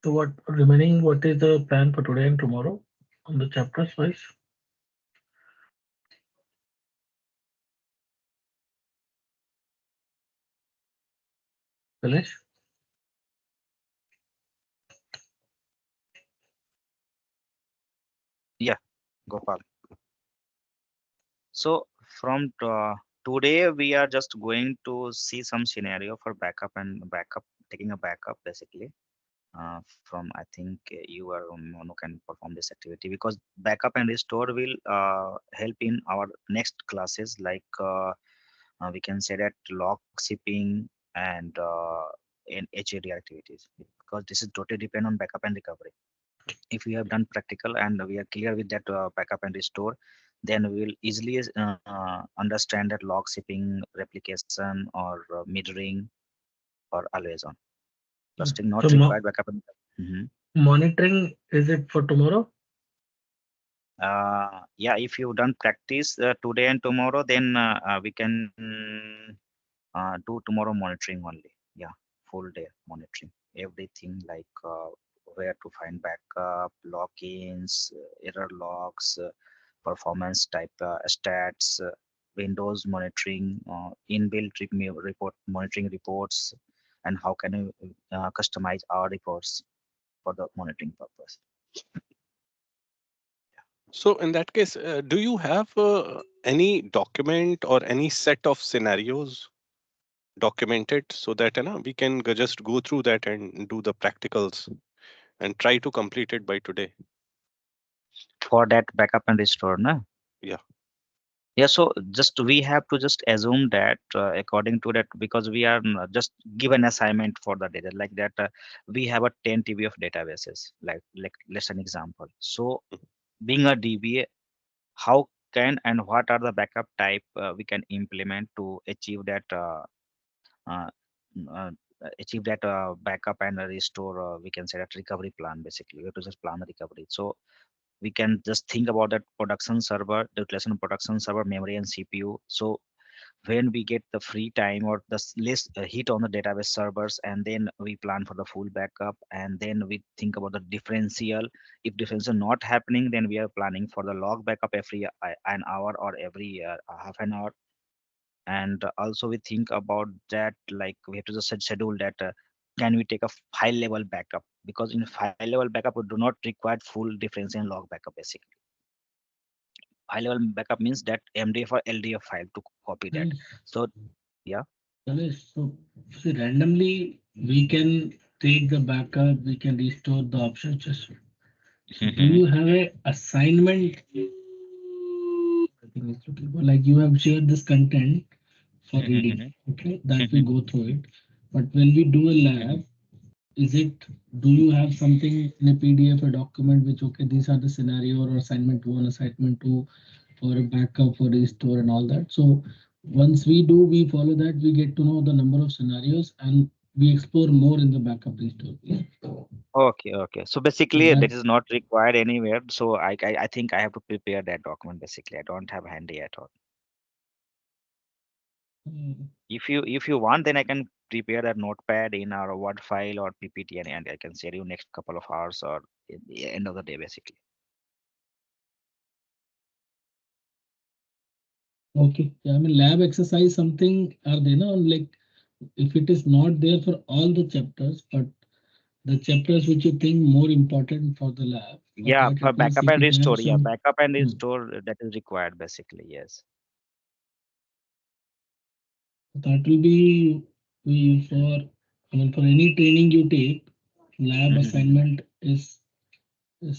So what remaining? What is the plan for today and tomorrow on the chapters wise? Finish. Yeah, Gopal. So from today, we are just going to see some scenario for backup and backup, taking a backup basically. From I think you are one who can perform this activity, because backup and restore will help in our next classes, like we can say that log shipping and in HAD activities, because this is totally depend on backup and recovery. If we have done practical and we are clear with that backup and restore, then we will easily understand that log shipping, replication, or mirroring, or always on. Trusting So not required backup and Mhm. monitoring, is it for tomorrow? Yeah, if you've done practice today and tomorrow, then we can do tomorrow monitoring only. Yeah, full day monitoring everything, like where to find backup, logins, error logs, performance type stats, Windows monitoring, inbuilt report monitoring reports, and how can you customize our reports for the monitoring purpose. So in that case, do you have any document or any set of scenarios documented so that we can just go through that and do the practicals and try to complete it by today? For that backup and restore, no? Yeah. Yeah, so just we have to just assume that according to that, because we are just given assignment for the data like that, we have a 10 TB of databases, like let's an example. So being a DBA, how can and what are the backup type we can implement to achieve that uh, achieve that backup and restore, we can say that recovery plan. Basically we have to just plan the recovery. So we can just think about that production server, the utilization production server, memory and CPU. So when we get the free time or the less hit on the database servers, and then we plan for the full backup, and then we think about the differential. If differential not happening, then we are planning for the log backup every an hour or every half an hour. And also we think about that, like we have to just schedule that, can we take a file level backup, because in file level backup we do not require full differential and log backup. Basically high level backup means that MDF or LDF file to copy that. Yes. So yeah. Yes. So see, randomly we can take the backup, we can restore the options. Just so do Mhm, you have a assignment? I think it's looking good. Like you have shared this content for mhm, reading. mhm, Okay, that we mhm, go through it. But when we do a mhm. lab, is it, do you have something in a PDF, a document which, okay, these are the scenario or assignment one, assignment two, for a backup, for restore and all that. So once we do, we follow that, we get to know the number of scenarios and we explore more in the backup restore. Yeah. Okay, okay. So So basically that that's is not required anywhere. So I think I have to prepare that document. Basically I don't have handy at all. If you want, then I can prepare that notepad in our Word file or PPT, and I can share you next couple of hours or at the end of the day basically. okay. Yeah, I mean lab exercise something are they now, like if it is not there for all the chapters, but the chapters which you think more important for the lab, for Yeah, that for it means backup if and you have restore. Yeah, some. backup and Hmm. restore, that is required basically. Yes. That will be we for, I mean, for any training you take, lab assignment is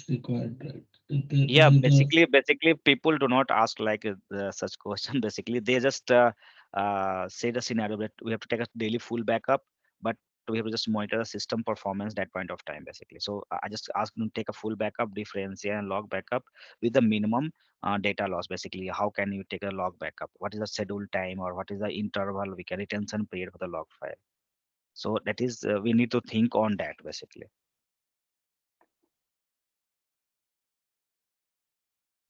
required, right? This Yeah, is the basically people do not ask like such question. Basically they just say the scenario that we have to take a daily full backup, but we have to just monitor the system performance that point of time basically. So I just ask them to take a full backup, differential and log backup with the minimum data loss. Basically how can you take a log backup, what is the schedule time, or what is the interval we can retention period for the log file. So that is we need to think on that basically.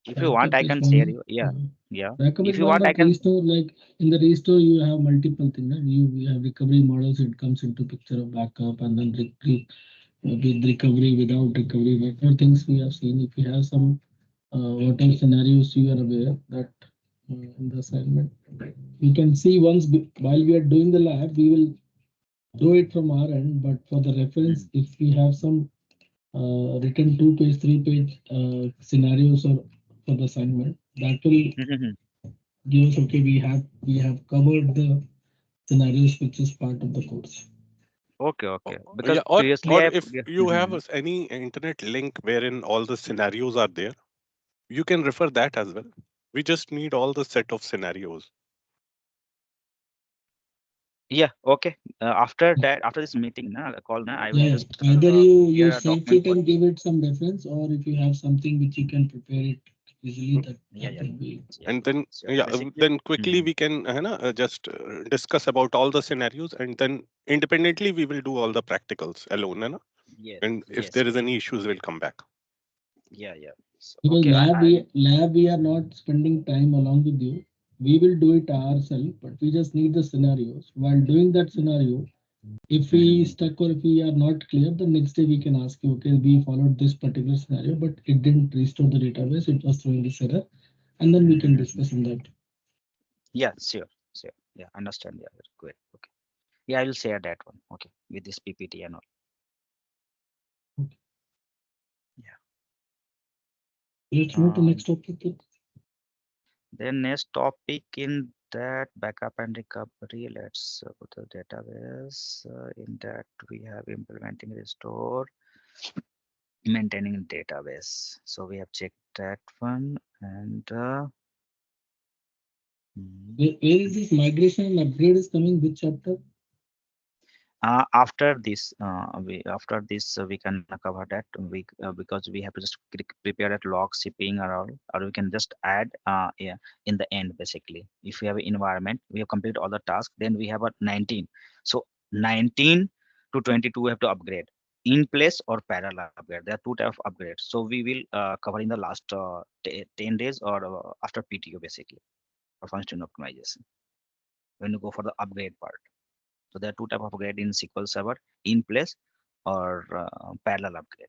If you want backup I is can one. share you. Yeah, Mhm. yeah, Backup if is you one, want I but can. restore, like in the restore you have multiple things. You have recovery models. It comes into picture of backup, and then with recovery, without recovery, whatever things we have seen. If you have some whatever scenarios you are aware that in the assignment, we can see once while we are doing the lab, we will do it from our end. But for the reference, Mhm. if we have some written 2 page, 3 page scenarios or for the assignment, that will Mhm. give us okay. We have covered the scenarios which is part of the course. Okay, Oh, okay. Because yeah, previously or I if yeah. you have any internet link wherein all the scenarios are there, you can refer that as well. We just need all the set of scenarios. Yeah, okay. After that, after this meeting, na, call, na, I will Yeah, just either you prepare a save it document for and you. give it some reference, or if you have something which you can prepare it easily, Mm. that Yeah, yeah, will be. yeah. And then, So yeah, basically, then quickly mhm. we can just discuss about all the scenarios, and then independently we will do all the practicals alone, है ना? Yes, And if yes, there is yes. any issues, we'll come back. Yeah, yeah. So Because okay, I lab we are not spending time along with you. We will do it ourselves, but we just need the scenarios. While doing that scenario, if we mhm, stuck or if we are not clear, the next day we can ask you, okay, we followed this particular scenario, but it didn't restore the database, it was throwing this error, and then we can mhm. discuss on that. Yeah, sure, sure. Yeah, understand. Yeah, great. Okay. Yeah, I will share that one. Okay, with this PPT and all. Yeah. Let's move to next Um, topic. then next topic in that backup and recovery. Let's go to the database. In that we have implementing restore, maintaining database. So we have checked that one and Where is this migration and upgrade is coming? Which chapter? after this we can cover that because we have to just prepare that log shipping or we can just add yeah, in the end basically if we have an environment we have completed all the tasks then we have a 19 so 19 to 22 we have to upgrade in place or parallel upgrade. There are two type of upgrades, so we will cover in the last 10 days or after PTO basically for function optimization when you go for the upgrade part. So there are two type of upgrade in SQL Server, in place or parallel upgrade.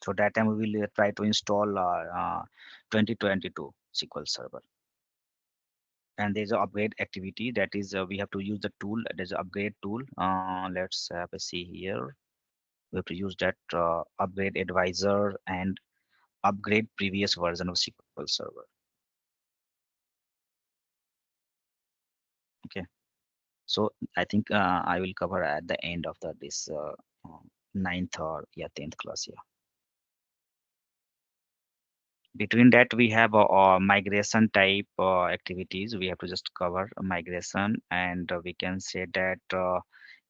So that time we will try to install 2022 SQL Server. And there's an upgrade activity that is we have to use the tool. There's an upgrade tool. Let's have a see here. We have to use that upgrade advisor and upgrade previous version of SQL Server. Okay. So I think I will cover at the end of this ninth or yeah 10th class. Yeah. Between that we have migration type activities we have to just cover migration and we can say that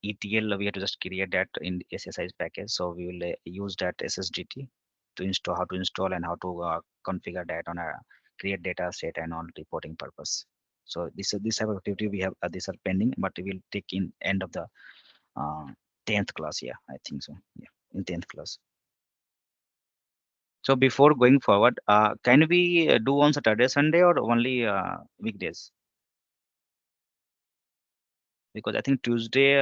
ETL we have to just create that in SSIS package, so we will use that SSDT to install how to install and how to configure that on a create data set and on reporting purpose. So this type of activity we have these are pending but we will take in end of the uh, 10th class. Yeah, I think so. Yeah, in 10th class. So before going forward, can we do on Saturday, Sunday, or only weekdays? Because I think Tuesday,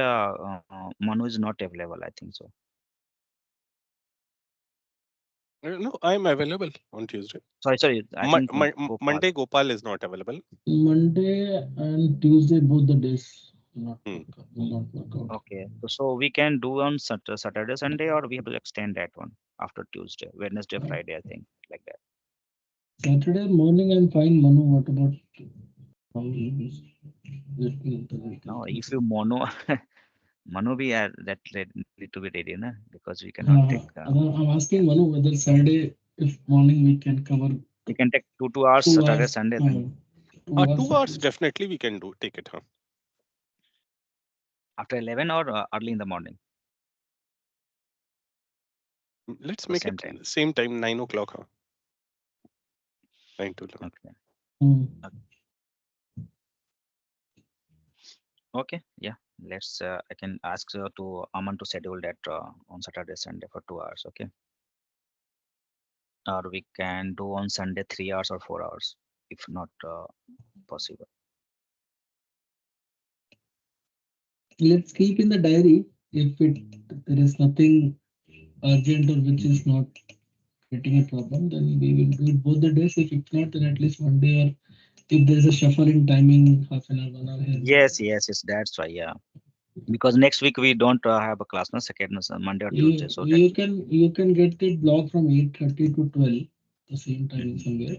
Manu is not available. I think so. No, I'm available on Tuesday. Sorry, sorry. I think Gopal. Monday, Gopal is not available. Monday and Tuesday, both the days Hmm. will not work out. Okay, so we can do on Saturday, Sunday, or we have to extend that one after Tuesday, Wednesday, Friday. I think like that. Saturday morning, I'm fine. Manu, what about how you let me Now, if you mono, Manu, we are that need to be ready, na? Because we cannot take. I'm Yeah, asking Manu whether Saturday, if morning we can cover we can take 2 2 hours two Saturday, hours, Sunday. Then 2 hours 2 hours Saturday. definitely we can do take it, huh? after 11 or early in the morning, Let's the make same it time. same time, 9 o'clock, huh? 9 to 11. Okay. Hmm. Okay, yeah. Let's. I can ask to Aman to schedule that on Saturday, Sunday for 2 hours. Okay, or we can do on Sunday 3 hours or 4 hours, if not possible. Let's keep in the diary. if there is nothing urgent or which is not creating a problem, then we will do it both the days. If it's not, then at least one day, or if there's a shuffling timing, half an hour, 1 hour here and there. Yes, that's why, yeah. Because next week we don't have a class, no, second Monday or Tuesday. So that You can get it block from 8:30 to 12, the same timing Mhm. somewhere,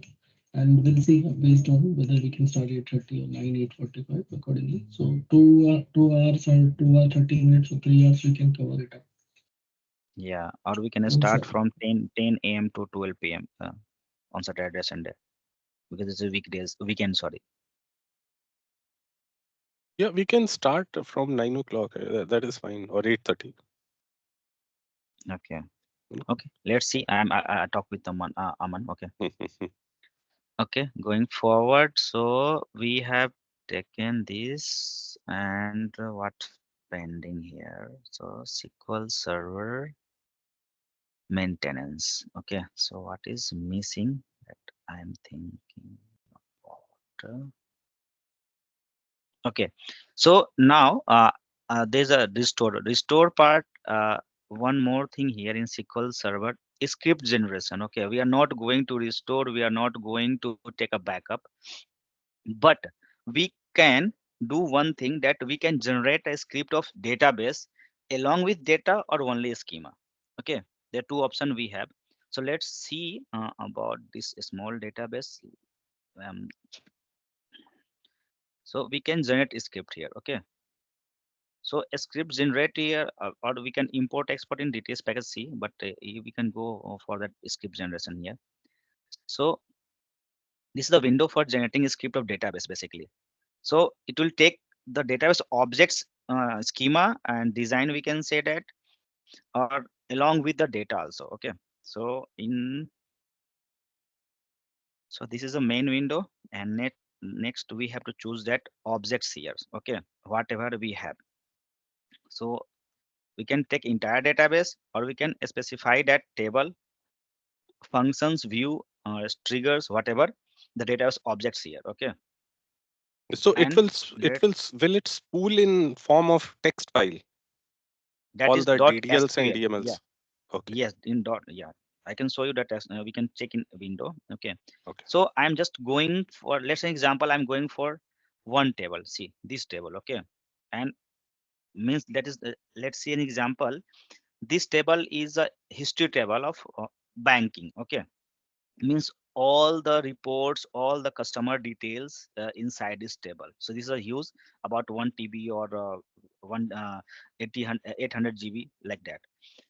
and we'll see based on whether we can start 8:30 or 9, 8:45 accordingly. So 2 hours or 2 hour 30 minutes or 3 hours we can cover it up. Yeah, or we can Once, start from 10 a.m. to 12 p.m. On Saturday, Sunday, because it's a weekdays, weekend, sorry. Yeah, we can start from 9 o'clock. That is fine, or 8:30. Okay, okay. Let's see. I talk with Aman. Okay, okay. Going forward, so we have taken this and what pending here? So SQL Server maintenance. Okay, so what is missing that I'm thinking about? Okay, so now there's a restore part. One more thing here in SQL Server is script generation. Okay, we are not going to restore. We are not going to take a backup, but we can do one thing that we can generate a script of database along with data or only schema. Okay, there are two options we have. So let's see about this small database. Um, so we can generate a script here. Okay, so a script generate here, or we can import export in dts package C, but we can go for that script generation here. So this is the window for generating a script of database basically. So it will take the database objects schema and design, we can say that, or along with the data also. Okay, so in so this is the main window, and next we have to choose that objects here. Okay, whatever we have. So we can take entire database, or we can specify that table, functions, view, triggers, whatever the database objects here. Okay, So it and will let will it spool in form of text file, that all is the dot DDLs and sql. Yeah, DMLs? Okay, yes, in dot. Yeah, I can show you that as we can check in window. Okay, okay. so I'm just going for, let's say example, I'm going for one table. See this table. Okay, and means that is let's see an example. This table is a history table of banking. Okay, means all the reports, all the customer details inside this table. So this is a use about 1 TB or one 800 GB like that.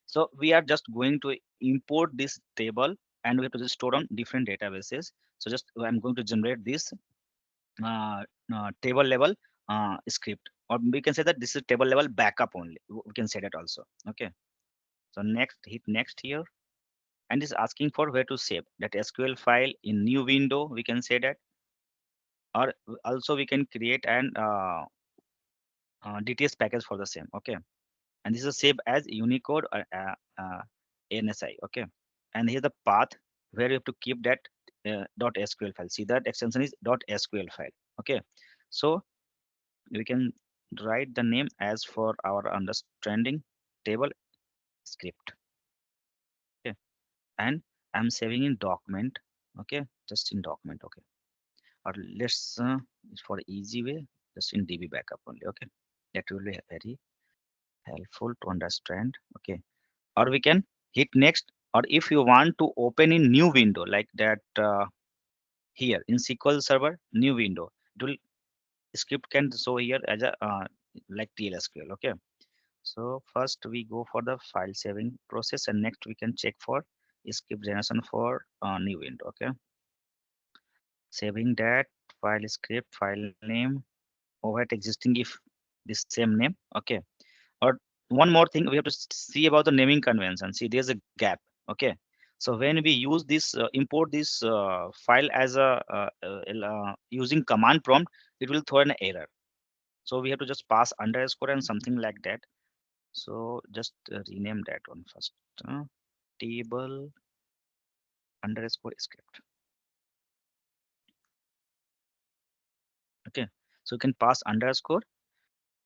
So we are just going to import this table, and we have to just store on different databases. So just I'm going to generate this uh, table level script, or we can say that this is table level backup only. We can say that also. Okay. So next, hit next here, and is asking for where to save that SQL file in new window. We can say that, or also we can create an DTS package for the same. Okay, and this is save as Unicode or ANSI. Okay, and here's the path where you have to keep that .sql file. See that extension is .sql file. Okay, so we can write the name as for our understanding table script. Okay, and I'm saving in document. Okay, just in document. Okay, or let's for easy way, just in DB backup only. Okay, that will be very helpful to understand. Okay, or we can hit next, or if you want to open in new window like that, here in SQL Server new window, it will script can show here as a like TLSQL. Okay, so first we go for the file saving process, and next we can check for script generation for new window. Okay, saving that file script, file name, overhead existing if this same name. Okay, or one more thing we have to see about the naming convention. See, there's a gap. Okay, so when we use this import this file as a using command prompt, it will throw an error. So we have to just pass underscore and something like that. So just rename that one first. uh, Table underscore script. Okay, so you can pass underscore,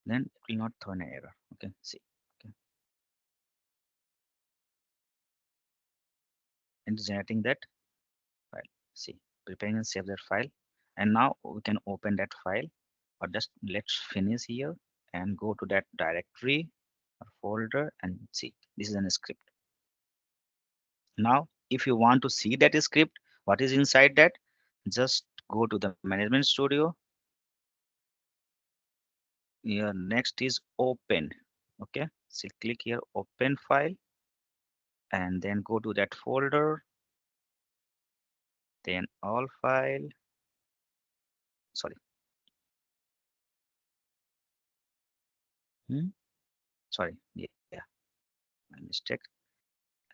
then it will not throw an error. Okay, see. Okay, and generating that file. See, preparing and save that file. And now we can open that file, or just let's finish here and go to that directory or folder and see. This is an script. Now, if you want to see that script, what is inside that, just go to the management studio. Here next is open. Okay, so click here, open file, and then go to that folder, then all file, sorry, hmm? Sorry, yeah, my mistake.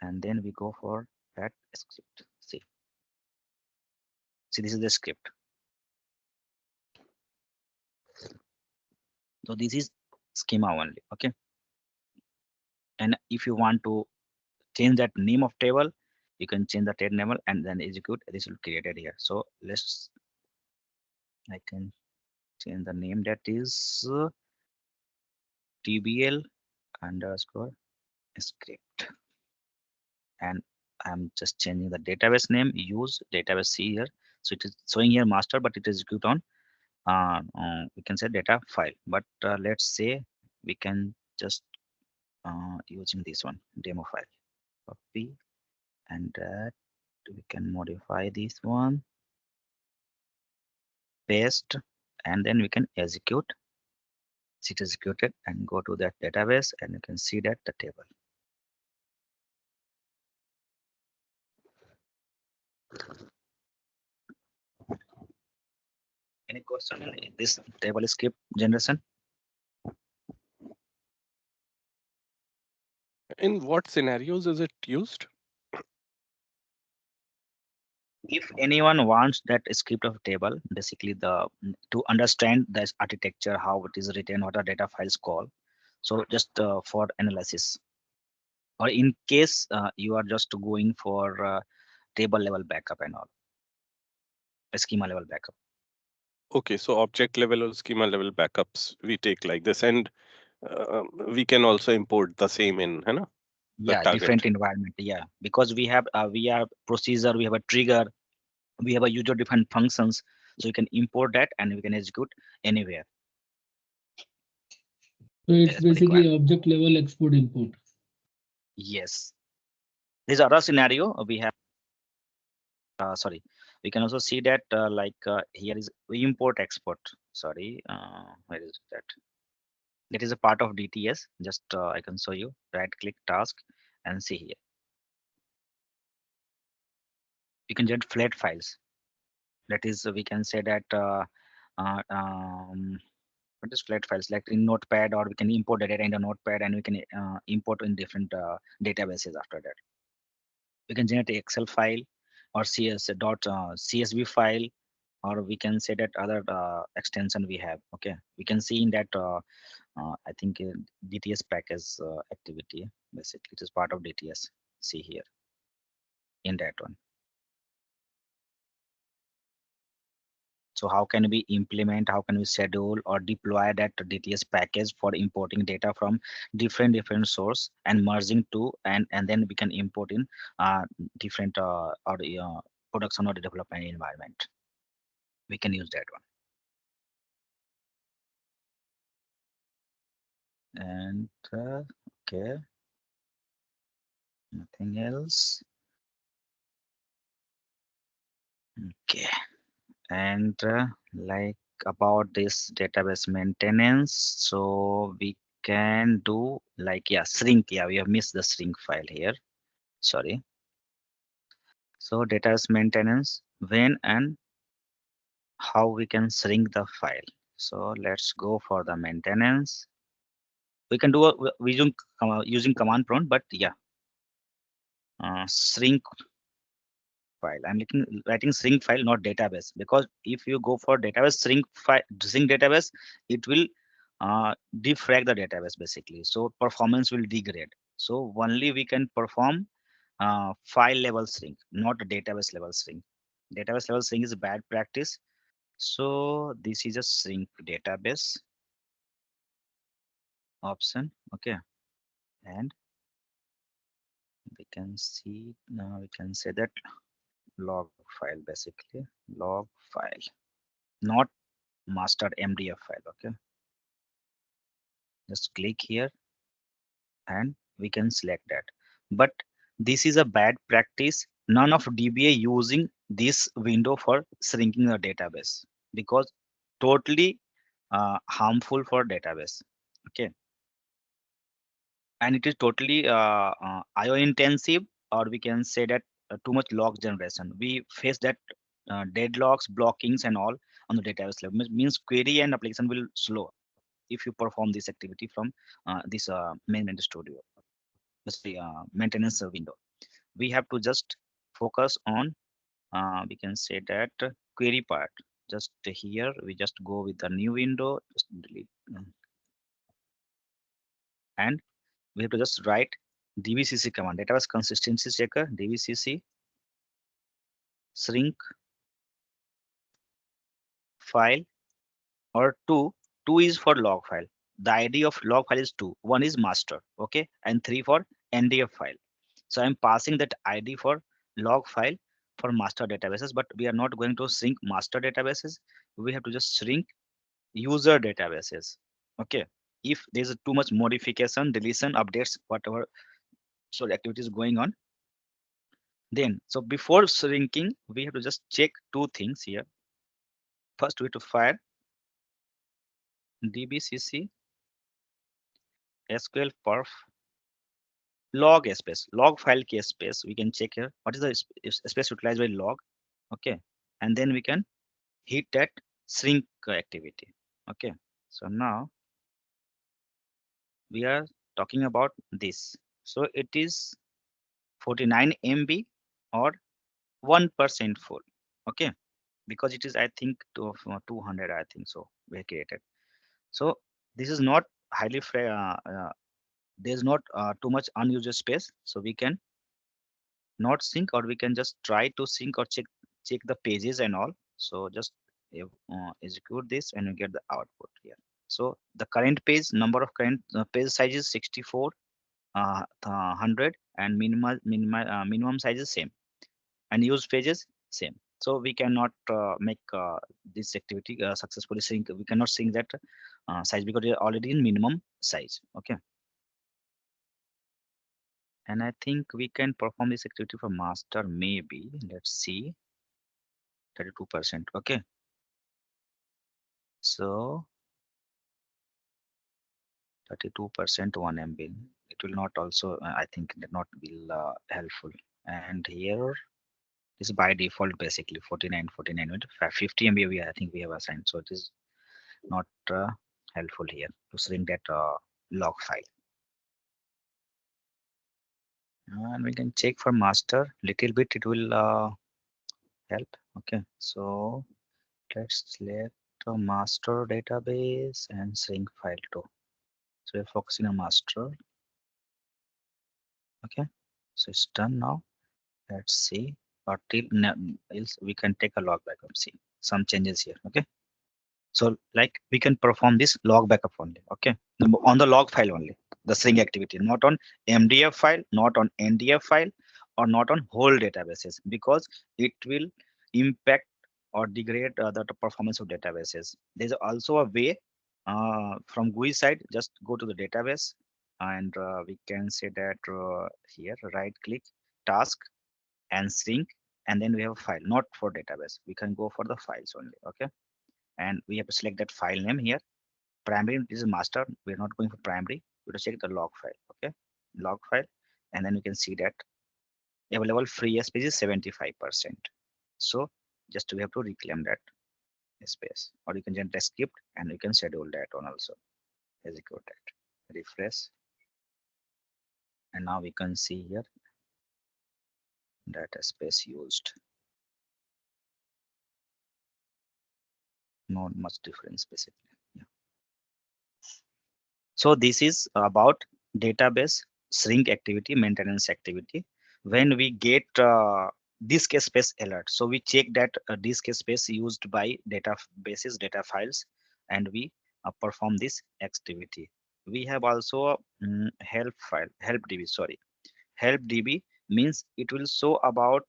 And then we go for that script. See, this is the script. So this is schema only. Okay, and if you want to change that name of table, you can change the table name and then execute. This will created here. So let's, I can change the name, that is tbl underscore script, and I'm just changing the database name, use database C here. So it is showing here master, but it is execute on we can say data file. But let's say we can just using this one, demo file, copy, and we can modify this one, paste, and then we can execute. It is executed and go to that database, and you can see that the table. Any question in this table script generation? In what scenarios is it used? If anyone wants that script of table, basically to understand this architecture, how it is written, what are data files called, so just for analysis, or in case you are just going for table level backup and all, schema level backup. Okay, so object level or schema level backups we take like this, and we can also import the same in, है ना, the Yeah, different target. environment. Yeah, because we have procedure, we have a trigger, we have a user defined functions, so you can import that and we can execute anywhere. So it's As per required. basically object level export import. Yes, there's other scenario we have. Sorry, we can also see that here is we import export. Sorry, where is that? That is a part of DTS. Just I can show you. Right click task and see here. You can generate flat files. That is, we can say that uh, um, what is flat files, like in Notepad, or we can import the data in the Notepad, and we can import in different databases. After that, we can generate a Excel file or CSV file, or we can say that other extension we have. Okay, we can see in that I think DTS package activity. Basically, it is part of DTS. See here in that one. So how can we implement, how can we schedule or deploy that DTS package for importing data from different source and merging to, and then we can import in different or production or development environment. We can use that one. And okay, nothing else. Okay, and like about this database maintenance, so we can do like, yeah, shrink. Yeah, we have missed the shrink file here, sorry. So database maintenance, when and how we can shrink the file. So let's go for the maintenance. We can do we using command prompt, but yeah, shrink file. I'm writing shrink file, not database, because if you go for database shrink file, shrink database, it will defrag the database basically. So performance will degrade. So only we can perform file level shrink, not database level shrink. Database level shrink is a bad practice. So this is a shrink database option. Okay, and can see now, we can say that log file, basically log file, not master MDF file. Okay, just click here and we can select that. But this is a bad practice. None of DBA using this window for shrinking the database, because totally harmful for database. Okay, and it is totally IO intensive, or we can say that too much log generation. We face that deadlocks, blockings, and all on the database level. Means query and application will slow if you perform this activity from this main studio, basically maintenance window. We have to just focus on we can say that query part. Just here we just go with the new window, just delete, and we have to just write dbcc command, database consistency checker, dbcc shrink file, or two is for log file. The id of log file is 2, one is master, okay, and 3 for ndf file. So I'm passing that id for log file for master databases, but we are not going to shrink master databases. We have to just shrink user databases. Okay, if there's too much modification, deletion, updates, whatever so activity is going on, then so before shrinking we have to just check two things here. First we have to fire dbcc sql perf log space, log file case space. We can check here what is the space utilized by log. Okay, and then we can hit that shrink activity. Okay, so now we are talking about this. So it is 49 MB or 1% full. Okay, because it is, I think, 200, I think so we created. So this is not highly there's not too much unused space, so we can not sync, or we can just try to sync or check the pages and all. So just execute this and you get the output here. So the current page number of current page size is 64 100, and minimum size is same, and use pages same. So we cannot make this activity successfully sync. We cannot sync that size because we are already in minimum size. Okay, and I think we can perform this activity for master, maybe. Let's see, 32%. Okay, so 32% 1 MB. It will not also, I think, not will helpful. And here is by default basically 49 with 50 MB. I think we have assigned, so it is not helpful here to shrink that log file. And we can check for master little bit. It will help. Okay, so let's select a master database and shrink file too. So we're focusing on master. Okay, so it's done now. Let's see, or till else we can take a log backup. See some changes here. Okay, so like we can perform this log backup only. Okay, on the log file only, the shrink activity, not on MDF file, not on NDF file, or not on whole databases, because it will impact or degrade the performance of databases. There's also a way from GUI side. Just go to the database, and we can say that here right click task and shrink, and then we have a file, not for database. We can go for the files only. Okay, and we have to select that file name here. Primary is master. We're not going for primary. We have to check the log file. Okay, log file, and then you can see that available free space is 75%. So just we have to reclaim that space, or you can generate a script and you can schedule that one also. Execute that, refresh, and now we can see here data space used. Not much difference basically. Yeah. So this is about database shrink activity, maintenance activity. When we get disk space alert, so we check that disk space used by databases, data files, and we perform this activity. We have also help file, help DB, sorry, help DB means it will show about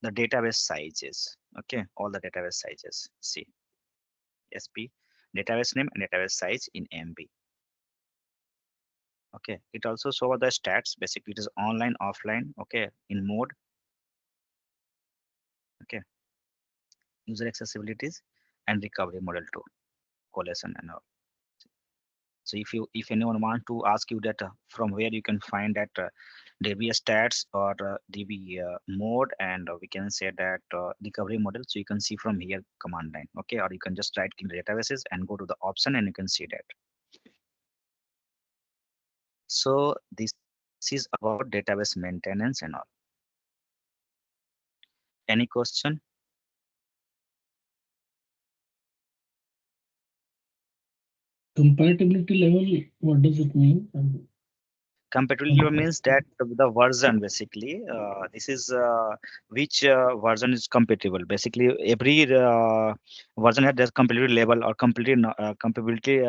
the database sizes. Okay, all the database sizes. See, sp database name and database size in MB. Okay, it also show the stats. Basically, it is online, offline. Okay, in mode. Okay, user accessibilities and recovery model too, collation and all. So if anyone want to ask you that from where you can find that DB stats or DB mode, and we can say that recovery model, so you can see from here command line. Okay, or you can just right click databases and go to the option and you can see that. So this is about database maintenance and all. Any question? Compatibility level, what does it mean? Compatibility means that the version, basically this is which version is compatible. Basically every version has their compatibility level or compatibility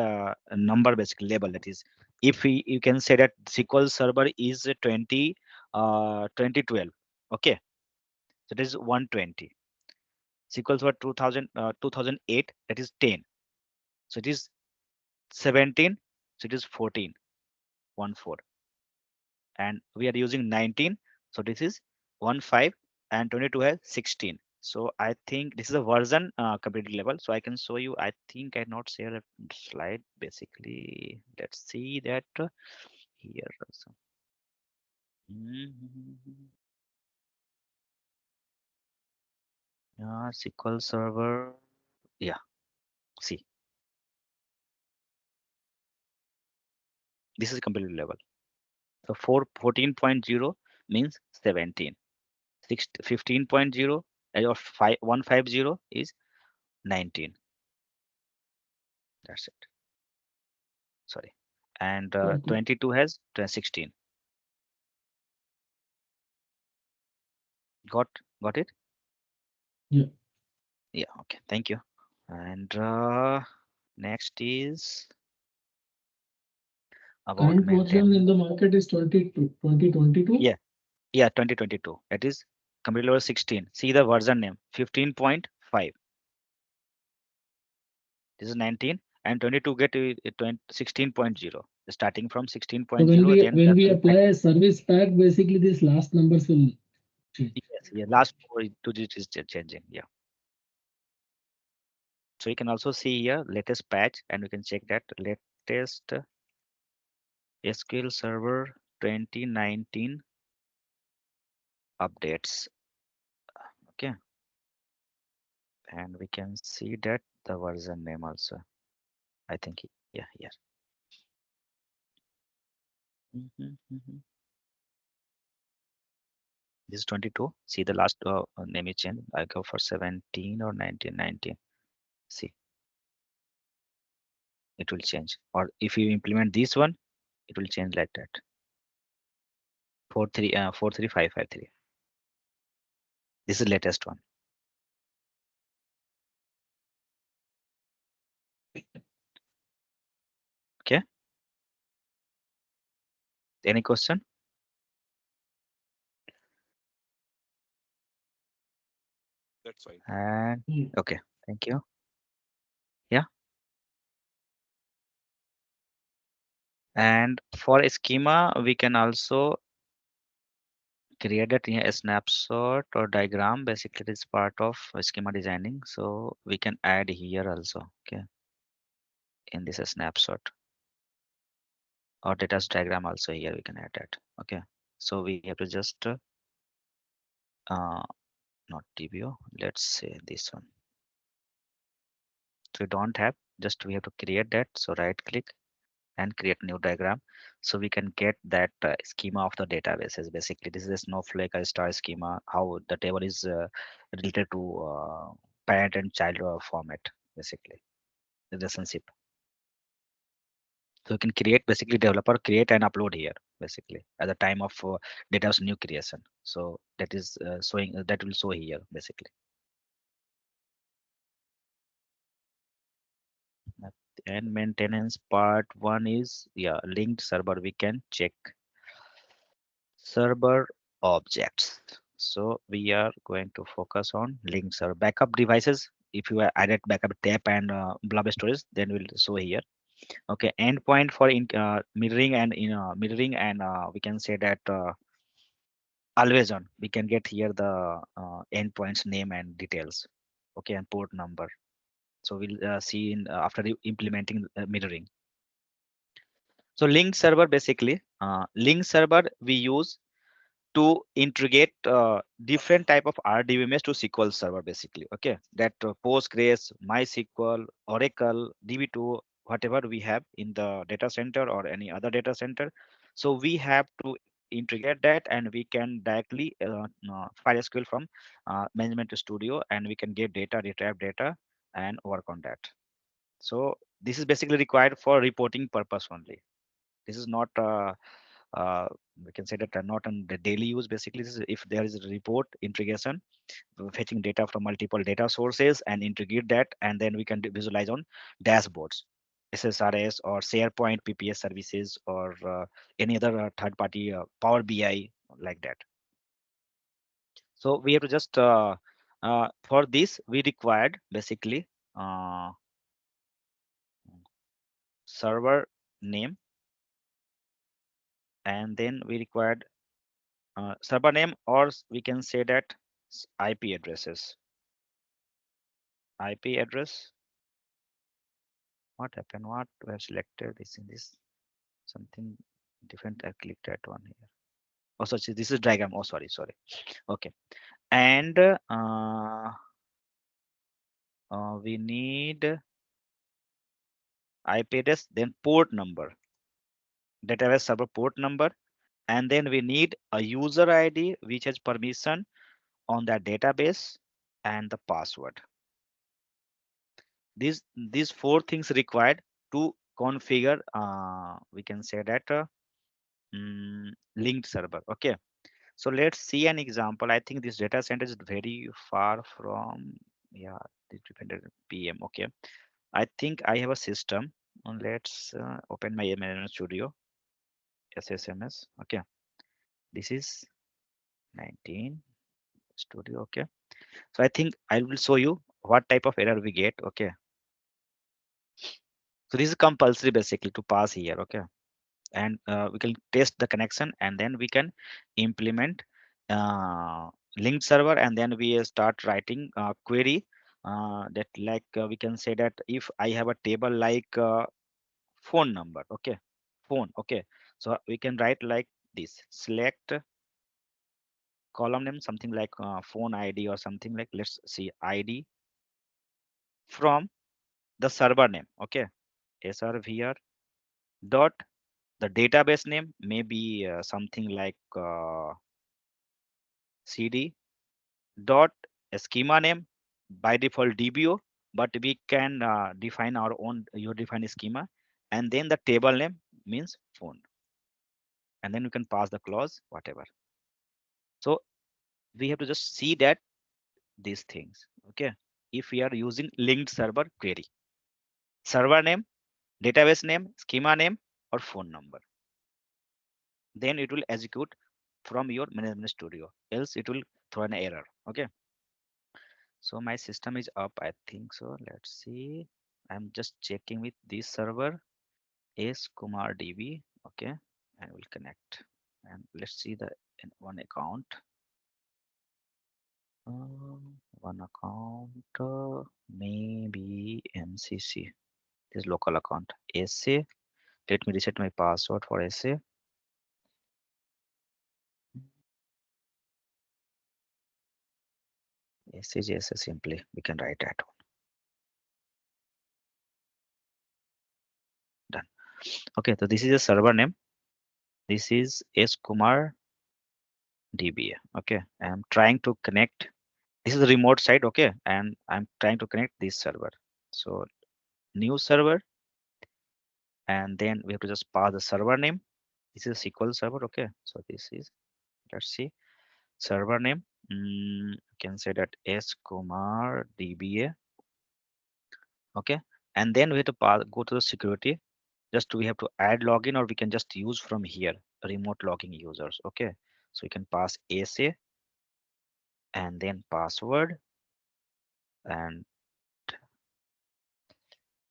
number, basically label. That is, if you can say that SQL Server is 2012. Okay, so it is 120. SQL Server 2008, that is 10. So it is 17, so it is 14, 1 4. And we are using 19, so this is 1 5, and 22 has 16. So I think this is a version completely level. So I can show you. I think I not share a slide. Basically, let's see that here also. Mhm. Yeah, SQL Server. Yeah, see, this is completely level. So 14.0 means 17. 15.0 or 150 is 19. That's it. Sorry. And Okay. 22 has 16. got got it. Yeah. Yeah, okay, thank you. And next is about Current version in maintenance. the market is 2022. Yeah, yeah, 2022, that is complete level 16. See the version name 15.5. This is 19, and 22 get to 16.0, starting from So when 16.0, we then when the we three apply a service pack, basically these last numbers will change. yes, yeah, last 4 digits is changing. Yeah, so you can also see here latest patch, and you can check that latest SQL Server 2019 updates. Okay, and we can see that the version name also. I think yeah, here. Mhm. This is 22. See the last name is changed. I go for 17 or 19. See, it will change. Or if you implement this one, it will change like that. 43553. This is latest one. Okay. Any question? That's fine. And Hmm. okay, thank you. Yeah. And for a schema, we can also create it in a snapshot or diagram. Basically, it is part of schema designing. So we can add here also. Okay, in this snapshot or data diagram also here we can add that. Okay, so we have to just uh not DBO. Let's say this one. So we don't have, just we have to create that. So right click and create new diagram, so we can get that schema of the databases. Basically, this is a snowflake or star schema, how the table is related to parent and child format, basically relationship. So you can create, basically developer create and upload here, basically at the time of data's new creation. So that is showing, that will show here basically. And maintenance part one is, yeah, linked server. We can check server objects. So we are going to focus on links or backup devices. If you are added backup tab and blob storage, then we'll show here. Okay, endpoint for mirroring and mirroring, and we can say that always on. We can get here the endpoints name and details. Okay, and port number. So we'll see in after implementing mirroring. So link server basically, link server we use to integrate different type of rdbms to SQL server basically. Okay, that postgres, mysql, oracle, db2, whatever we have in the data center or any other data center. So we have to integrate that, and we can directly file sql from management studio, and we can get data, retrieve data, and work on that. So this is basically required for reporting purpose only. This is not uh, we can say that are not on the daily use. Basically, this is if there is a report integration, fetching data from multiple data sources and integrate that, and then we can visualize on dashboards, ssrs or sharepoint pps services, or any other third party power bi, like that. So we have to just for this we required basically uh, server name, and then we required server name, or we can say that IP addresses. IP address. What happened? What we have selected is in this something different. I clicked that one here. Oh, so this is diagram. Oh, sorry. Okay, and we need IP address, then port number, database server port number, and then we need a user ID which has permission on that database, and the password. These four things required to configure we can say that linked server. Okay, so let's see an example. I think this data center is very far from, yeah, the dependent pm. Okay, I think I have a system. Let's open my management studio, ssms. Okay, this is 19 studio. Okay, so I think I will show you what type of error we get. Okay, so this is compulsory basically to pass here. Okay, and we can test the connection, and then we can implement linked server, and then we start writing query that like we can say that if I have a table like phone number. Okay, phone. Okay, so we can write like this: select column name, something like phone id or something like, let's see, id from the server name. Okay, srvr dot the database name, maybe something like cd dot schema name, by default dbo, but we can define our own, you define schema, and then the table name means phone, and then we can pass the clause whatever. So we have to just see that these things. Okay, if we are using linked server query, server name, database name, schema name, or phone number, then it will execute from your management studio, else it will throw an error. Okay, so my system is up, I think so. Let's see, I'm just checking with this server, s kumar db. Okay, and we'll connect, and let's see the one account, one account, maybe mcc, this local account sa. Let me reset my password for sa. SAJS simply we can write that one. Done. Okay, so this is a server name. This is S Kumar DBA. Okay, I'm trying to connect. This is the remote site. Okay, and I'm trying to connect this server. So new server, and then we have to just pass the server name. This is a SQL server. Okay, so this is, let's see, server name. You can say that S Kumar DBA. Okay, and then we have to pass, go to the security. Just we have to add login, or we can just use from here remote logging users. Okay, So you can pass SA and then password, and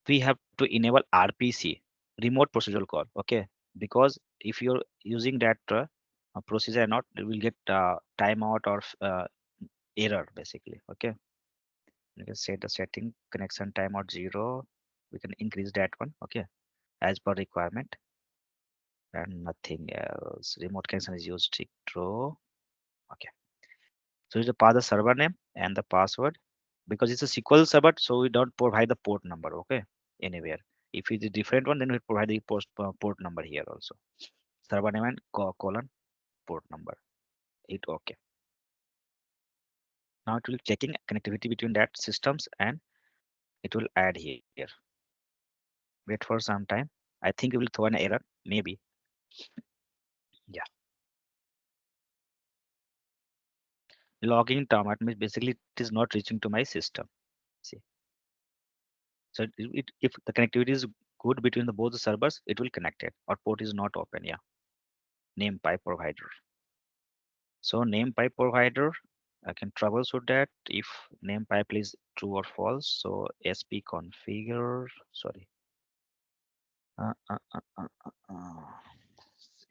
we have to enable RPC, remote procedural call. Okay, because if you're using that procedure not, you will get timeout or error basically. Okay, you can set the setting connection timeout 0. We can increase that one. Okay, as per requirement, and nothing else. Remote connection is used to draw. Okay, so you pass the server name and the password. Because it's a SQL server, so we don't provide the port number. Okay, anywhere. If it's a different one, then we provide the port number here also. Server name and colon port number. It okay. Now it will checking connectivity between that systems, and it will add here. Wait for some time. I think it will throw an error, maybe. Yeah. Logging term, it means basically it is not reaching to my system. See. So if the connectivity is good between the both the servers, it will connect it. Or port is not open. Yeah. Name pipe provider. So name pipe provider, I can troubleshoot that if name pipe is true or false. So sp configure, sorry,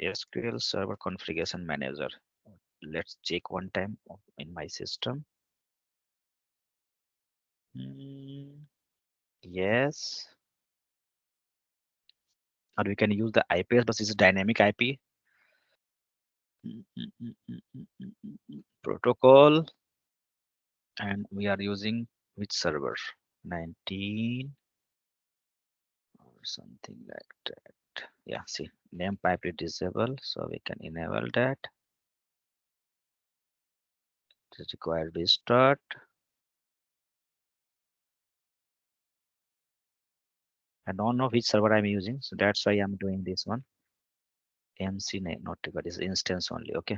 SQL Server Configuration Manager. Let's check one time in my system. Yes. Or we can use the IPS, but it's a dynamic IP. Protocol. And we are using which server? 19 or something like that. Yeah, see, name pipe is disabled, so we can enable that. It is required restart. I don't know which server I'm using, so that's why I'm doing this one. MC name not required, is instance only. Okay,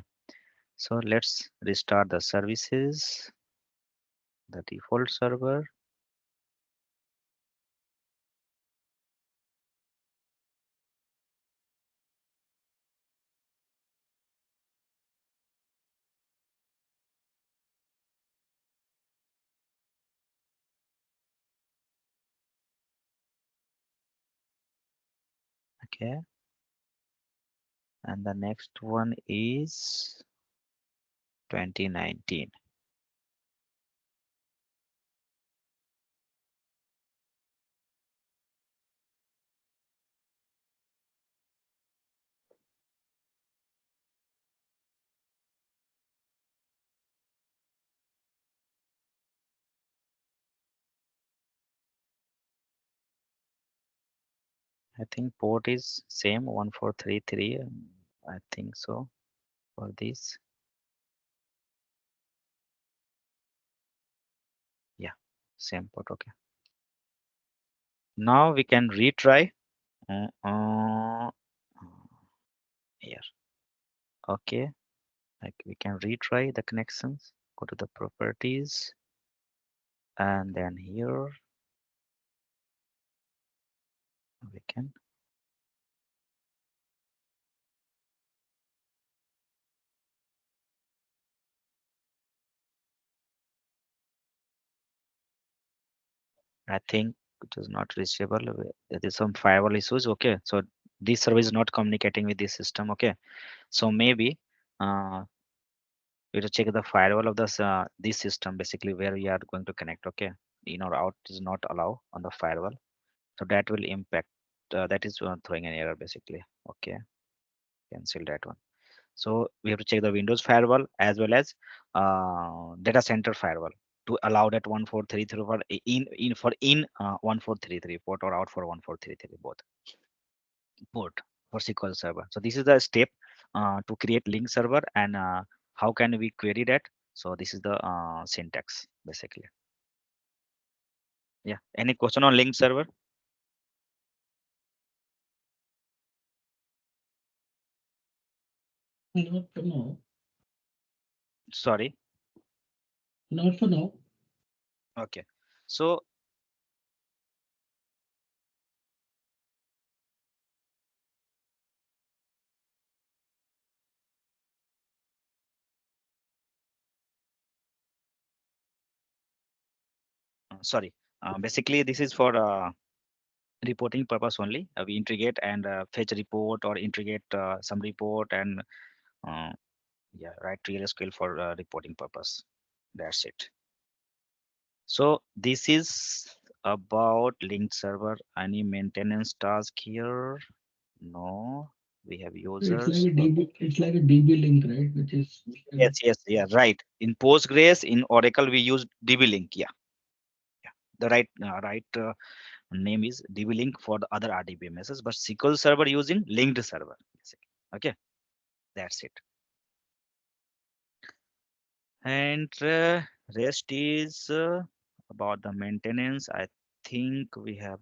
so let's restart the services, the default server. Okay, and the next one is 2019. I think port is same 1433. I think so for this. Yeah, same port. Okay. Now we can retry. Here. Okay. Like we can retry the connections. Go to the properties, and then here we can. I think it is not reachable. There is some firewall issues. Okay, so this server is not communicating with this system. Okay, so maybe we have to check the firewall of this system basically where we are going to connect. Okay, in or out is not allowed on the firewall, so that will impact. That is throwing an error basically. Okay, cancel that one. So we have to check the Windows firewall as well as data center firewall to allow that 1433 for in 1433 port or out for 1433 both port for SQL Server. So this is the step to create link server, and how can we query that? So this is the syntax basically. Yeah. Any question on link server? Not for now. Sorry. Not for now. Okay. So sorry. Basically, this is for reporting purpose only. We integrate and fetch report or integrate some report and uh, yeah, write real SQL for reporting purpose. That's it. So this is about linked server. Any maintenance task here? No. We have It's like users. a DB, it's like a DB link, right? Which is Yes, yes, yeah, right. In Postgres, in Oracle, we use DB-link. Yeah, yeah. The right name is DB-link for the other RDBMSs, but SQL Server using linked server. Basically. Okay, that's it. And rest is about the maintenance. I think we have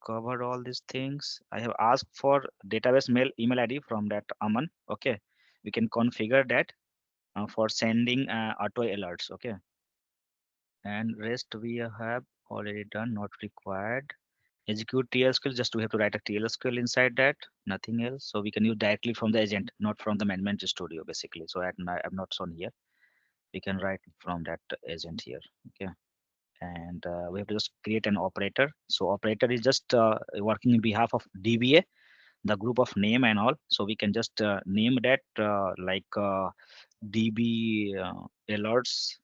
covered all these things. I have asked for database mail email ID from that Aman. Okay, we can configure that for sending auto alerts. Okay, and rest we have already done, not required. Execute TLSQL, just we have to write a TLSQL inside that, nothing else. So we can use directly from the agent, not from the management studio basically. So I'm not shown here. We can write from that agent here. Okay. And we have to just create an operator. So operator is just working in behalf of DBA, the group of name and all. So we can just name that DB alerts,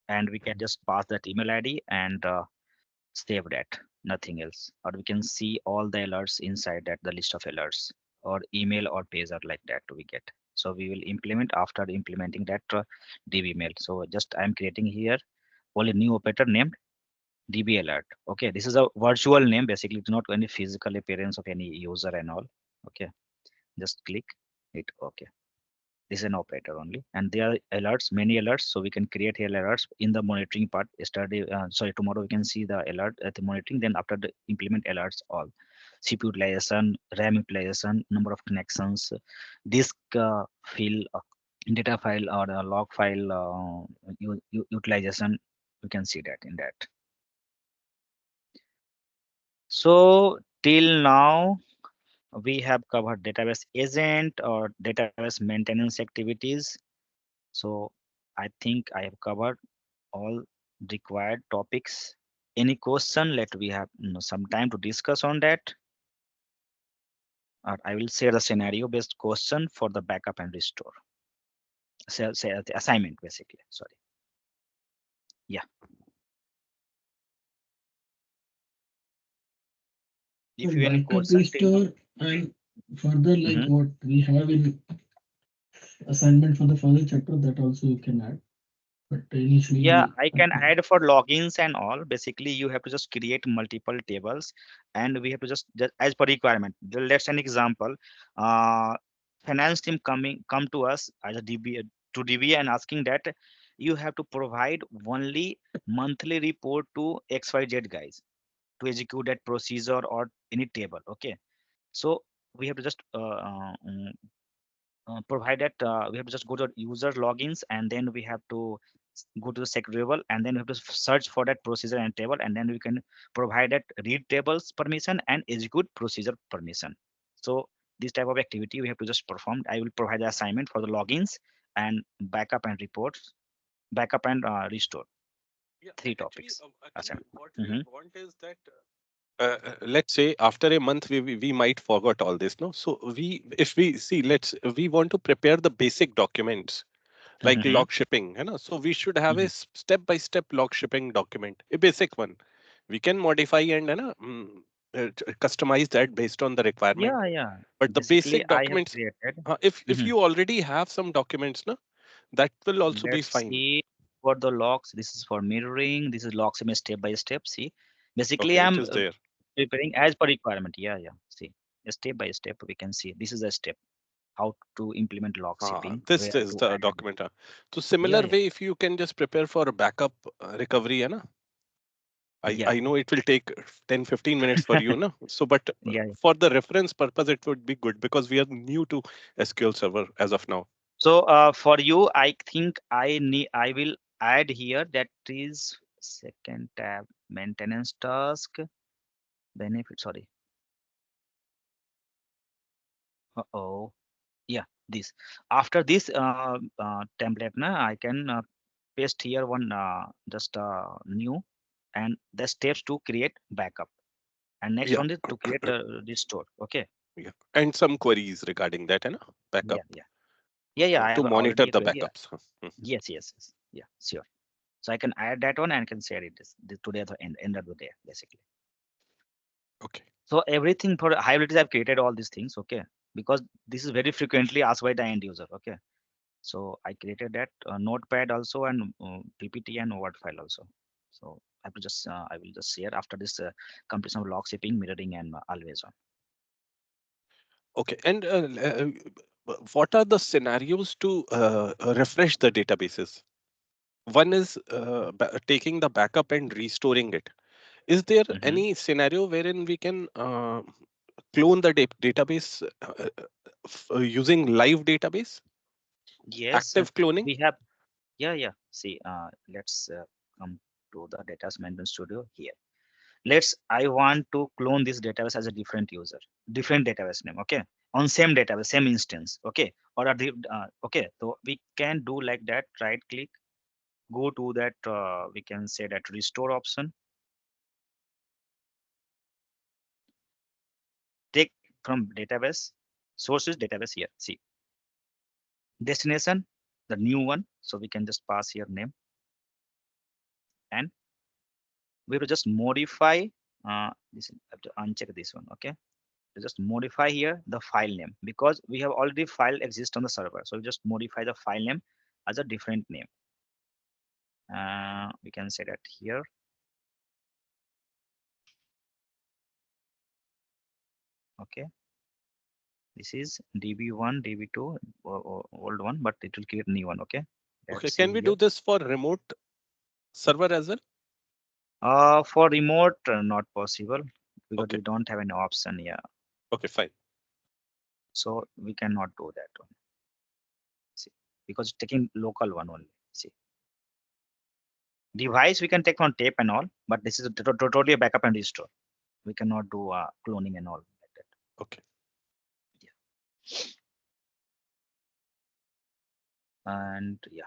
and we can just pass that email ID and save that, nothing else. Or we can see all the alerts inside that, the list of alerts or email or pager like that we get. So we will implement after implementing that DB mail. So just I'm creating here only new operator named DB alert. Okay, this is a virtual name basically. It's not any physical appearance of any user and all. Okay, just click it. Okay, this is an operator only, and there are alerts, many alerts. So we can create here alerts in the monitoring part. Yesterday, sorry, tomorrow we can see the alert at the monitoring. Then after the implement alerts, all CPU utilization, RAM utilization, number of connections, disk fill, data file or log file utilization. We can see that in that. So till now we have covered database agent or database maintenance activities. So I think I have covered all required topics. Any question? Let we have some time to discuss on that. Or I will share the scenario based question for the backup and restore. Say the assignment basically. Sorry. Yeah. for If you have any backup question till now. restore and further like Mhm. what we have in assignment for the further chapter that also you can add. But Yeah, initially, I can add for logins and all. Basically, you have to just create multiple tables, and we have to just as per requirement. Let's an example. Uh, Finance team come to us as a DB to DB and asking that you have to provide only monthly report to XYZ guys to execute that procedure or any table. Okay, so we have to just provided we have to just go to user logins, and then we have to go to the secretarial, and then we have to search for that procedure and table, and then we can provide that read tables permission and execute procedure permission. So this type of activity we have to just perform. I will provide the assignment for the logins and backup and reports, backup and restore, Yeah, three actually, topics actually, assignment. what we Hmm. want is that let's say after a month we might forgot all this, no? So we if we see, let's we want to prepare the basic documents like Hmm. log shipping, you know. So we should have a Hmm. step by step log shipping document, a basic one. We can modify and customize that based on the requirement. Yeah, yeah, But the basically basic I have documents, created. if Mhm. you already have some documents, no, that will also be Let's fine. see for the logs. This is for mirroring. This is logs in step by step. See, basically Okay, it I'm is there. preparing as per requirement. Yeah, yeah. See, step by step we can see. This is a step how to implement log shipping. This Where is to the add. document. So similar Yeah, yeah, way, if you can just prepare for a backup recovery, na? yeah, I know it will take 10-15 minutes for you, no? So, but yeah. Yeah. for the reference purpose, it would be good because we are new to SQL Server as of now. So for you, I think I will add here that is second tab maintenance task benefit. Sorry. Uh-oh. Yeah, this. After this template, na, I can paste here one just new. and the steps to create backup, and next Yeah. one is to create restore. Okay. Yeah. And some queries regarding that, and backup Yeah, I to have monitor already a the query. backups. Huh. Mhm. Yes, yeah, sure. So I can add that one and can share it this today at the end of the day, basically. Okay. So everything for high availabilities, I've created all these things, okay, because this is very frequently asked by the end user, okay. So I created that notepad also, and PPT and Word file also. So I have to just I will just share after this completion of log shipping, mirroring, and always on. Okay. And what are the scenarios to refresh the databases? One is taking the backup and restoring it. Is there Hmm. any scenario wherein we can clone the database using live database, Yes, active cloning? we have. Yeah. See, let's come to the data management studio here. I want to clone this database as a different user, different database name, okay, on same database, same instance, okay, or okay, so we can do like that. Right click, go to that, we can say that restore option, take from database, sources database here, see, destination, the new one, so we can just pass here name, and we will just modify this. I have to uncheck this one, okay, to just modify here the file name, because we have already file exist on the server, so we just modify the file name as a different name. We can say that here, okay, this is db1 db2, old one, but it will create new one, okay. Okay. Let's Can see we here. do this for remote server as well? For remote, not possible, because Okay. we don't have any option here, Okay. Fine. so we cannot do that one, see, because it's taking local one only, see. Device we can take on tape and all, but this is totally a backup and restore. We cannot do cloning and all like that. Okay. Yeah. And yeah,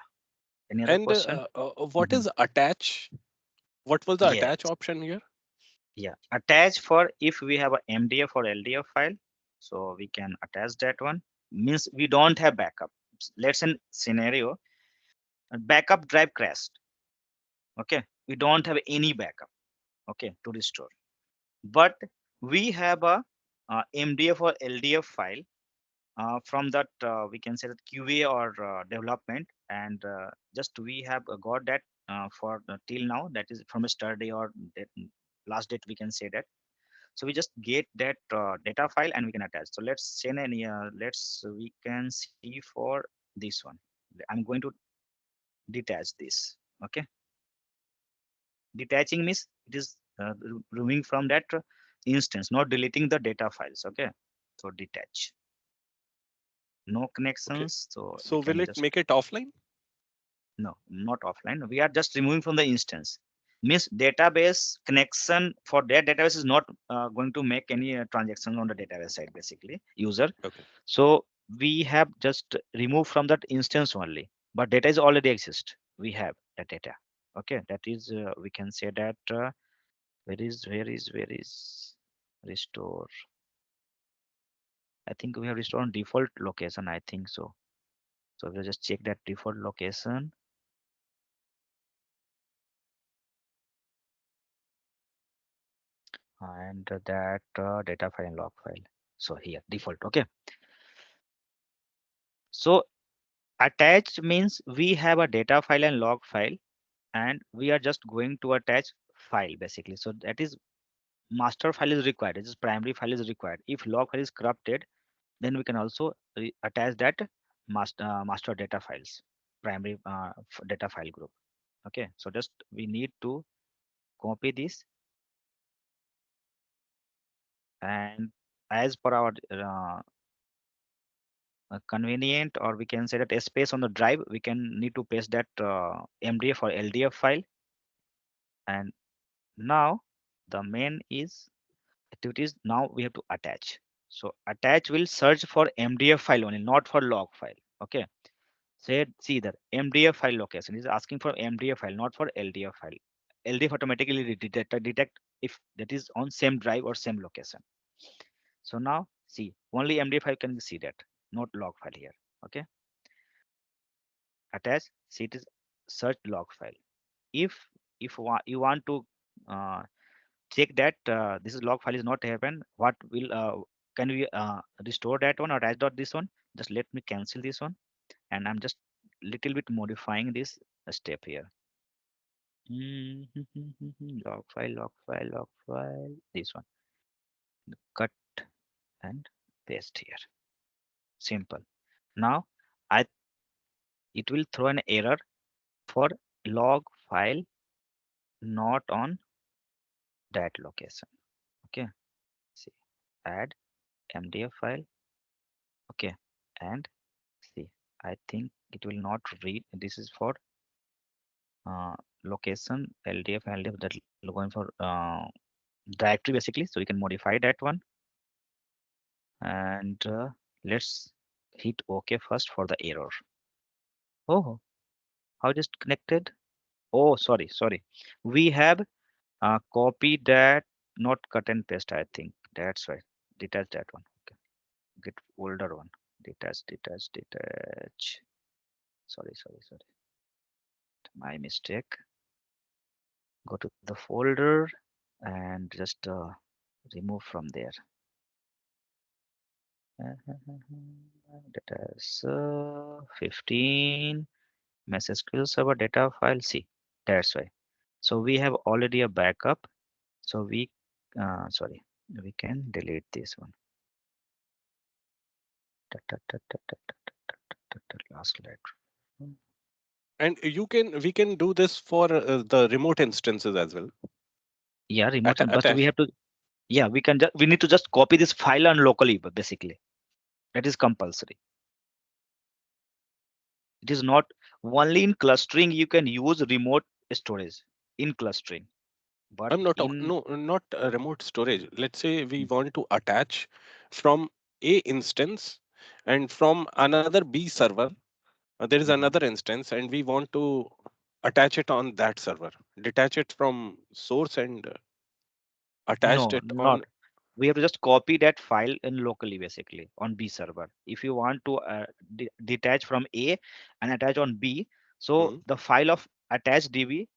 any other And question? what Hmm. is attach? What was the Yes, attach option here? yeah. Attach for if we have a MDF or LDF file, so we can attach that one. Means we don't have backup. Let's say scenario, a backup drive crashed. Okay, we don't have any backup. Okay, to restore, but we have a MDF or LDF file from that, we can say that QA or development, and just we have got that for till now, that is from yesterday or that last date, we can say that. So we just get that data file and we can attach. So let's send any we can see for this one. I'm going to detach this, okay. Detaching means it is removing from that instance, not deleting the data files, okay. So detach, no Okay. connections, so we So will can it just, make it offline? no, not offline. We are just removing from the instance. Means database connection for that database is not going to make any transaction on the database side, basically, user. Okay. So we have just removed from that instance only, but data is already exist. We have that data. Okay, that is we can say that where is restore. I think we have restored on default location. I think so. So we'll just check that default location, and that data file and log file. So here default, okay. So attached means we have a data file and log file, and we are just going to attach file, basically. So that is master file is required, this is primary file is required. If log file is corrupted, then we can also attach that master data files, primary data file group, okay. So just we need to copy this, and as per our convenient, or we can say that a space on the drive, we can need to paste that MDF or LDF file. And now the main is activities, now we have to attach. So attach will search for MDF file only, not for log file, okay. Say, see that MDF file location is asking for MDF file, not for LDF file. LDF automatically detect if that is on same drive or same location. So now see only MD5 can see that, not log file here. Okay, attach, see it is search log file. If you want to uh, check that this is log file is not happen, what will can we restore that one or attach dot this one? Just let me cancel this one, and I'm just little bit modifying this step here. Log file, this one. Cut and paste here. Simple. Now, I it will throw an error for log file not on that location. Okay. See, add MDF file. Okay, and see, I think it will not read. This is for location LDF that going for directory basically. So we can modify that one, and let's hit OK first for the error. Oh, how just connected? Oh, sorry. We have copied that, not cut and paste. I think that's right. Detach that one. Okay, get older one. Detach. Sorry. My mistake. Go to the folder and just remove from there. That is 15 SQL server data file. See, that's why. So we have already a backup. So sorry, we can delete this one. Last letter. And we can do this for the remote instances as well. Yeah, remote, but we Attach. have to. Yeah, we need to just copy this file and locally, basically. That is compulsory. It is not only in clustering you can use remote storage in clustering, but I'm not in no not remote storage. Let's say we want to attach from A instance, and from another B server there is Mhm. another instance, and we want to attach it on that server, detach it from source and attached No, it not. on. We have to just copy that file in locally basically on B server. If you want to detach from A and attach on B, so Mhm. the file of attached DB,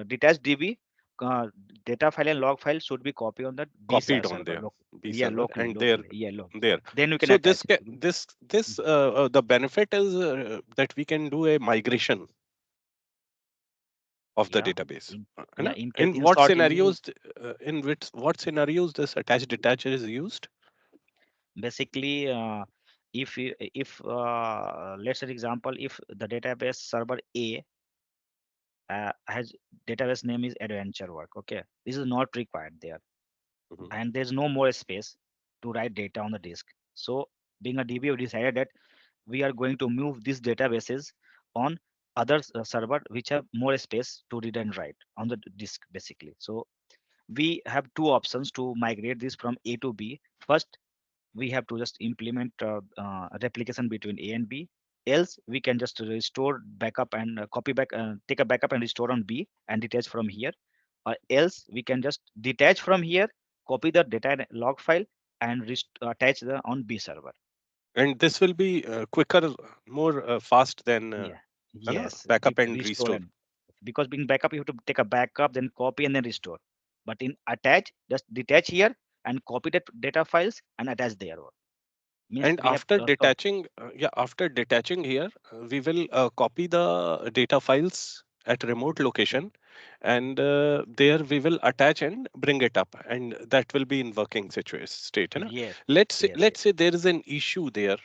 detached DB uh, data file and log file should be copied on that B Copied on server. there, B Yeah, server, locally, and there locally. Yeah, there. then we can So attach it. this the benefit is that we can do a migration of the Yeah, database. है yeah. ना? In In what short, in scenarios in which what scenarios this attach detach is used? basically if let's say example, if the database server A has database name is adventure work. Okay, this is not required there, Mhm. and there's no more space to write data on the disk. So being a DB, we decided that we are going to move these databases on other server which have more space to read and write on the disk basically. So we have two options to migrate this from A to B. First, we have to just implement a replication between A and B. Else, we can just restore backup and copy back, take a backup and restore on B and detach from here. Or else, we can just detach from here, copy the data log file, and attach the on B server. And this will be quicker, more fast than Yeah. है ना? Yes. Backup and Restore restore. and because being backup, you have to take a backup, then copy and then restore. But in attach, just detach here and copy that data files and attach there. Means And we have after detaching here, we will copy the data files at remote location, and there we will attach and bring it up, and that will be in working situation state. है ना? yes, Let's yes. say there is an issue there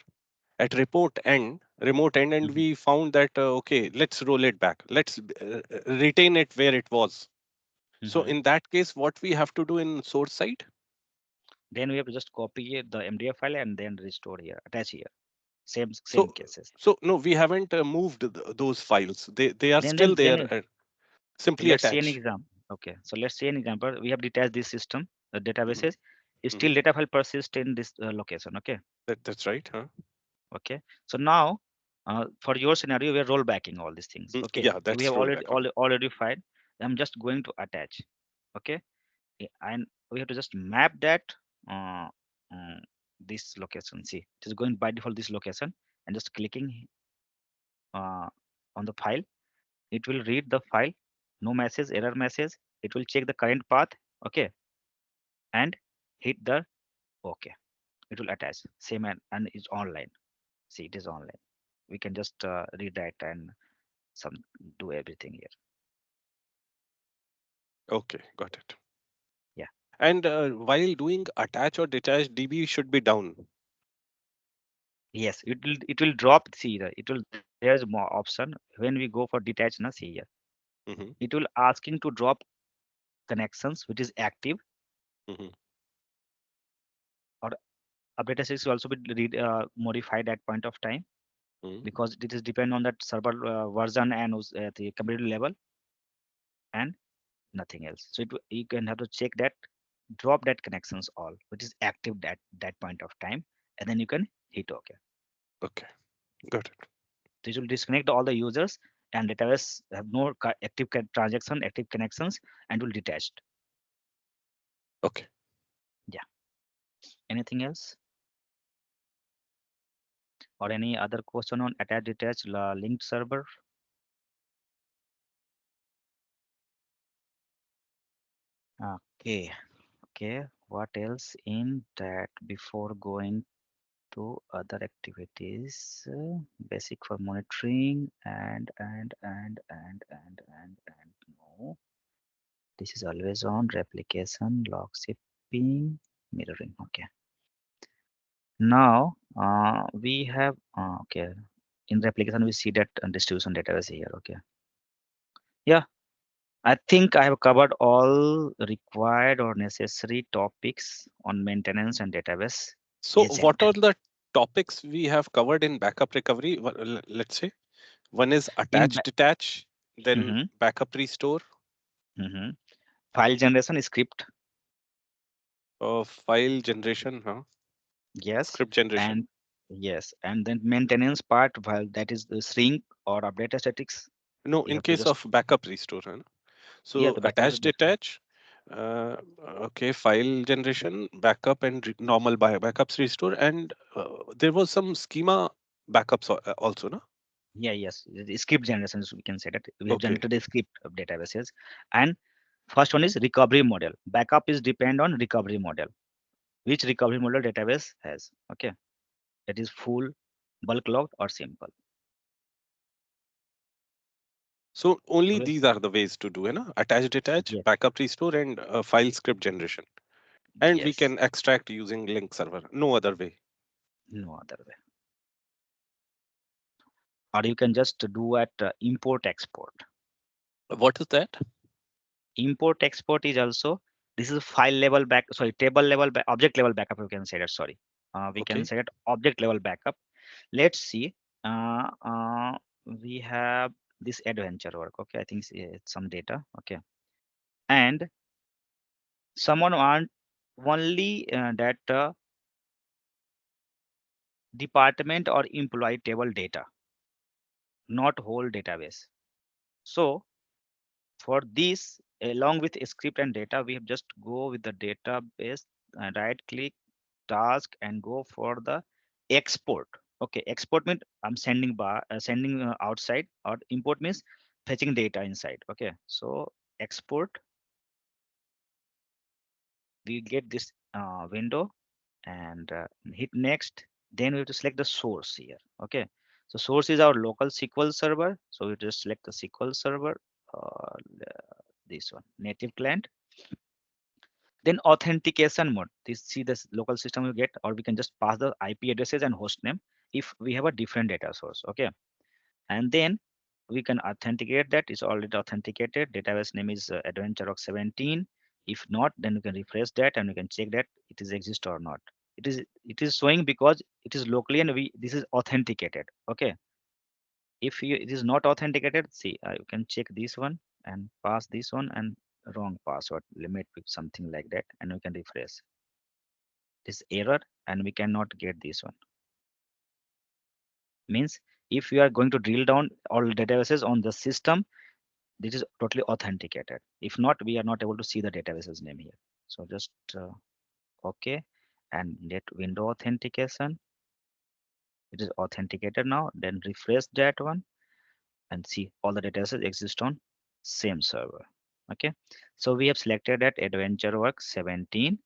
at remote end, and Mhm, we found that okay, let's roll it back. Let's retain it where it was. So mhm. in that case, what we have to do in source side? Then we have to just copy the MDF file and then restore here, attach here. Same So cases. no, we haven't moved those files. They are Then still then there. then Simply let's see an attach. example. Okay, so let's see an example. We have detached this system, the Mhm, databases. mhm. Still data file persist in this location. Okay, That's right, huh? okay. So now, for your scenario, we are roll backing all these things. Mm, Okay, yeah, so we that's have rollback. Huh? already filed. I'm just going to attach. Okay. And we have to just map that uh, uh, this location. See, it is going by default this location, and just clicking uh, on the file, it will read the file, no message, error message. It will check the current path. Okay. And hit the okay. It will attach same, and it's online. See, it is online. We can just read that and some do everything here. Okay, got it. Yeah. And while doing attach or detach, DB should be down. Yes, it will drop. See, it will, there's more option when we go for detach. Na, see here, Hmm. it will asking to drop connections which is active, Hmm. or update assets will also be modified at point of time, Hmm. because it is depend on that server version and the community level, and nothing else. So you can have to check that, drop that connections all which is active that point of time, and then you can hit OK. Okay, got it. This will disconnect all the users, and database have no active transaction, active connections, and will detached. Okay. Yeah. Anything else, or any other question on attach detach linked server? Okay. Okay. What else in that before going to other activities? Basic for monitoring and no. This is always on replication, log shipping, mirroring. Okay. Now we have okay, in replication we see that distribution database here. Okay. Yeah, I think I have covered all required or necessary topics on maintenance and database So, agent. what are the topics we have covered in backup recovery? Let's say one is In attach, detach, then mm-hmm, backup restore, mm-hmm. File generation script, file generation, huh? yes, Script generation. and yes, and then maintenance part, while that is the shrink or update statics. No, You in have to case just, of backup restore, huh? yeah, So the backup attach, is different. detach, uh, okay, file generation, backup, and normal backups restore, and there was some schema backups also, no? Yeah, yes, the script generations, we can say that we have Okay, generated a script of databases. And first one is recovery model. Backup is depend on recovery model, which recovery model database has. Okay, that is full, bulk log, or simple. so only Always, these are the ways to do, attach, detach, yes, backup restore, and file script generation. And we yes, can extract using link server. No other way. no other way. Or you can just do at import export. What is that? Import export is also, this is file level back, sorry, table level object level backup, you can say that. Sorry, we can Okay. say that object level backup. Let's see. uh, uh, we have this adventure work. Okay, I think it's some data. Okay, and someone want only that department or employee table data, not whole database. So for this, along with script and data, we have just go with the database, right click, task, and go for the export. Okay, export means I'm sending sending outside, or import means fetching data inside. Okay, so export, we get this window, and hit next. Then we have to select the source here. Okay, so source is our local SQL server, so we just select the SQL server, uh, this one, native client. Then authentication mode, this see this local system you get, or we can just pass the IP addresses and host name if we have a different data source. Okay, and then we can authenticate that it's already authenticated. Database name is adventure of 17. If not, then you can refresh that and you can check that it is exist or not. It is showing because it is locally, and we this is authenticated. Okay, if it is not authenticated, see, you can check this one and pass this one and wrong password limit with something like that, and we can refresh this error, and we cannot get this one. Means if you are going to drill down all databases on the system, this is totally authenticated. If not, we are not able to see the database's name here. So just okay, and let window authentication. It is authenticated now. Then refresh that one and see all the databases exist on same server. Okay, so we have selected that adventure work 17.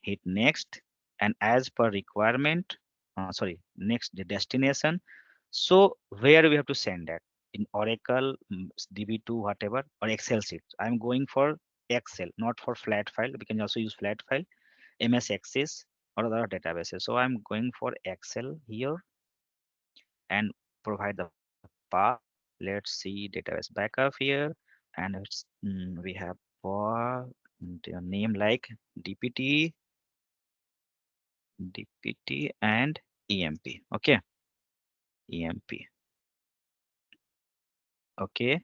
Hit next, and as per requirement, sorry, next the destination. So where we have to send that, in Oracle, db2, whatever, or Excel sheet. I'm going for Excel, not for flat file. We can also use flat file, MS Access, or other databases. So I'm going for Excel here and provide the path. Let's see database backup here, and we have for the name like dpt, dpt and emp. Okay, emp. Okay,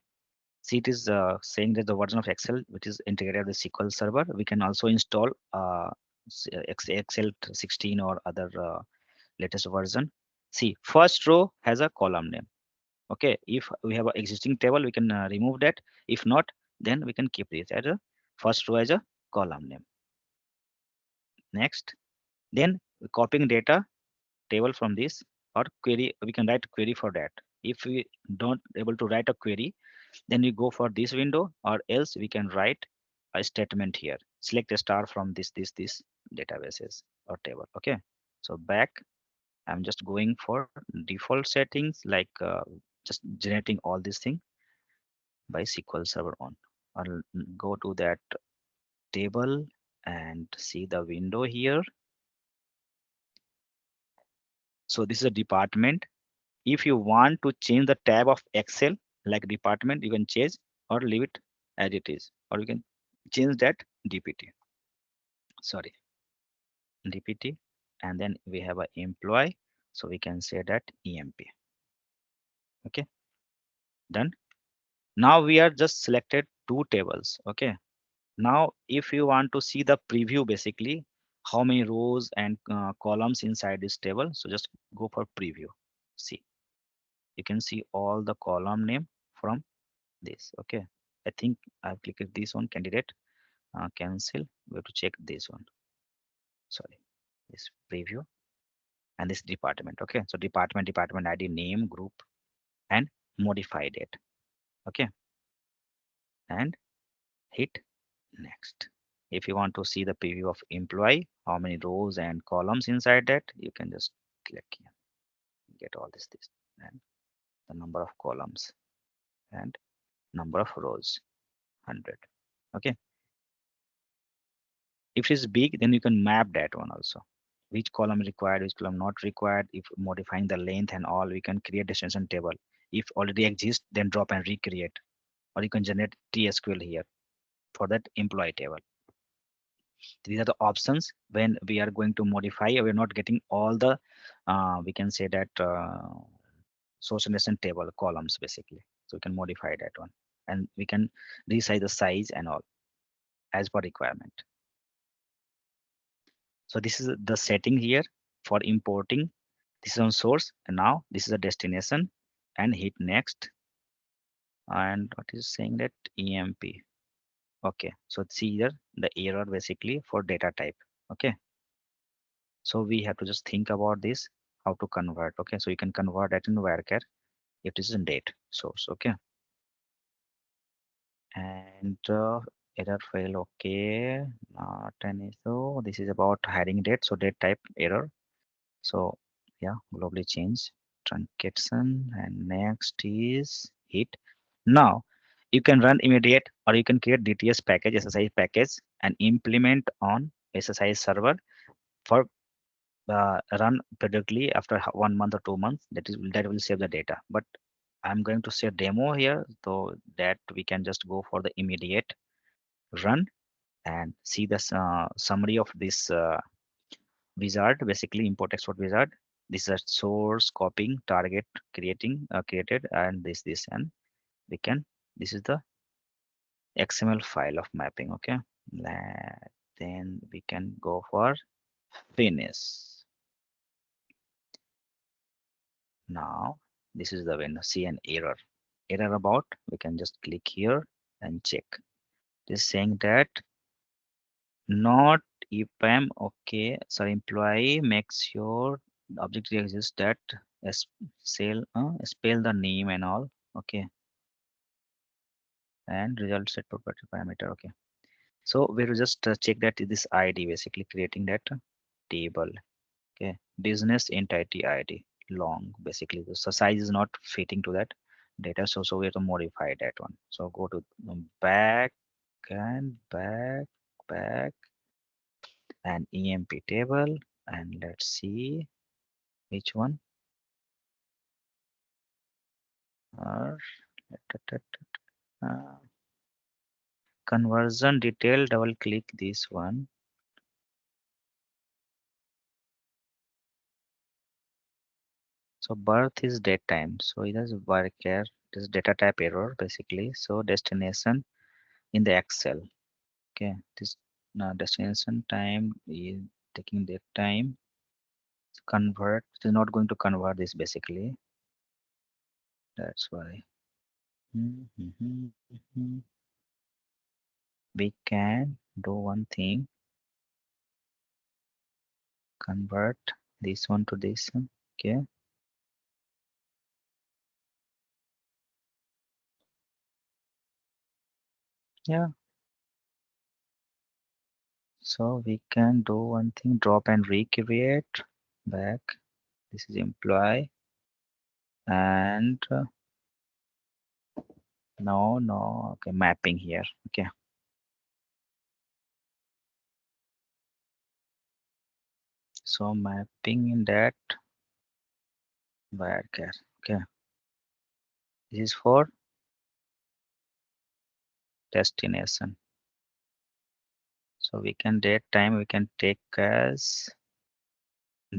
see, it is saying that the version of Excel which is integrated with SQL Server. We can also install Excel 16 or other latest version. See, first row has a column name. Okay, if we have an existing table, we can remove that. If not, then we can keep this as a first row as a column name. Next, then copying data table from this, or query, we can write query for that. If we don't able to write a query, then we go for this window, or else we can write a statement here. Select a star from this databases or table. Okay, so back, I'm just going for default settings, like just generating all these things by SQL Server on. I'll go to that table and see the window here. So this is a department. If you want to change the tab of Excel like department, you can change or leave it as it is, or you can change that dpt. Sorry, dpt, and then we have a employee, so we can say that emp. Okay, done. Now we are just selected two tables. Okay, now if you want to see the preview, basically how many rows and columns inside this table, so just go for preview. See, you can see all the column name from this. Okay, I think I've clicked this one, candidate, cancel. We have to check this one. Sorry, this preview and this department. Okay, so department id, name, group, and modify date. Okay, and hit next. If you want to see the preview of employee, how many rows and columns inside that, you can just click here, get all this, and the number of columns and number of rows, 100. Okay, if it's big, then you can map that one also, which column required, which column not required. If modifying the length and all, we can create destination table. If already exists, then drop and recreate, or you can generate tsql here for that employee table. These are the options when we are going to modify. We're not getting all the we can say that source and destination table columns, basically. So we can modify that one, and we can resize the size and all as per requirement. So this is the setting here for importing. This is on source, and now this is a destination, and hit next. And what is saying that emp. Okay, so see here the error basically for data type. Okay, so we have to just think about this, how to convert. Okay, so you can convert that in varchar if this is in date source. Okay, and error fail. Okay, not an issue. This is about hiding date, so date type error. So yeah, globally change truncation, and next is hit. Now you can run immediate, or you can create DTS package, SSI package, and implement on SSI server for run periodically after 1 month or 2 months. That will save the data. But I'm going to say demo here, so that we can just go for the immediate run and see the summary of this wizard, basically import export wizard. This is a source, copying, target, created, and this, and we can, this is the XML file of mapping. Okay, then we can go for finish. Now this is the window, see an error. error about, we can just click here and check. It is saying that not EPAM. Okay, so employee makes sure the object exists that spell the name and all. Okay, and result set property parameter. Okay, so we will just check that this ID basically creating that table. Okay, business entity ID long basically. So size is not fitting to that data, so we have to modify that one. So go to back and back and EMP table, and let's see which one are uh, conversion detail. Double click this one. So birth is date time. So it is work here. It is data type error basically. So destination in the Excel. Okay, this destination time is taking that time. Convert. It is not going to convert this basically. That's why. We can do one thing. Convert this one to this one. Okay. Yeah. So we can do one thing. Drop and recreate back. This is employee and no. Okay, mapping here. Okay. So mapping in that where care. Okay. This is for destination. So we can date time. We can take as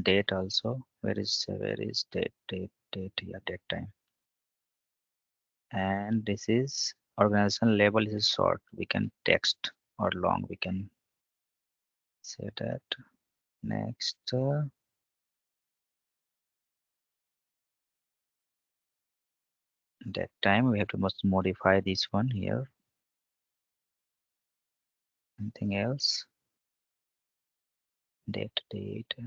date also. Where is date? Yeah, date time. And this is organization label is short. We can text or long. We can say that. Next. That time we have to must modify this one here. Anything else? Date. Yeah,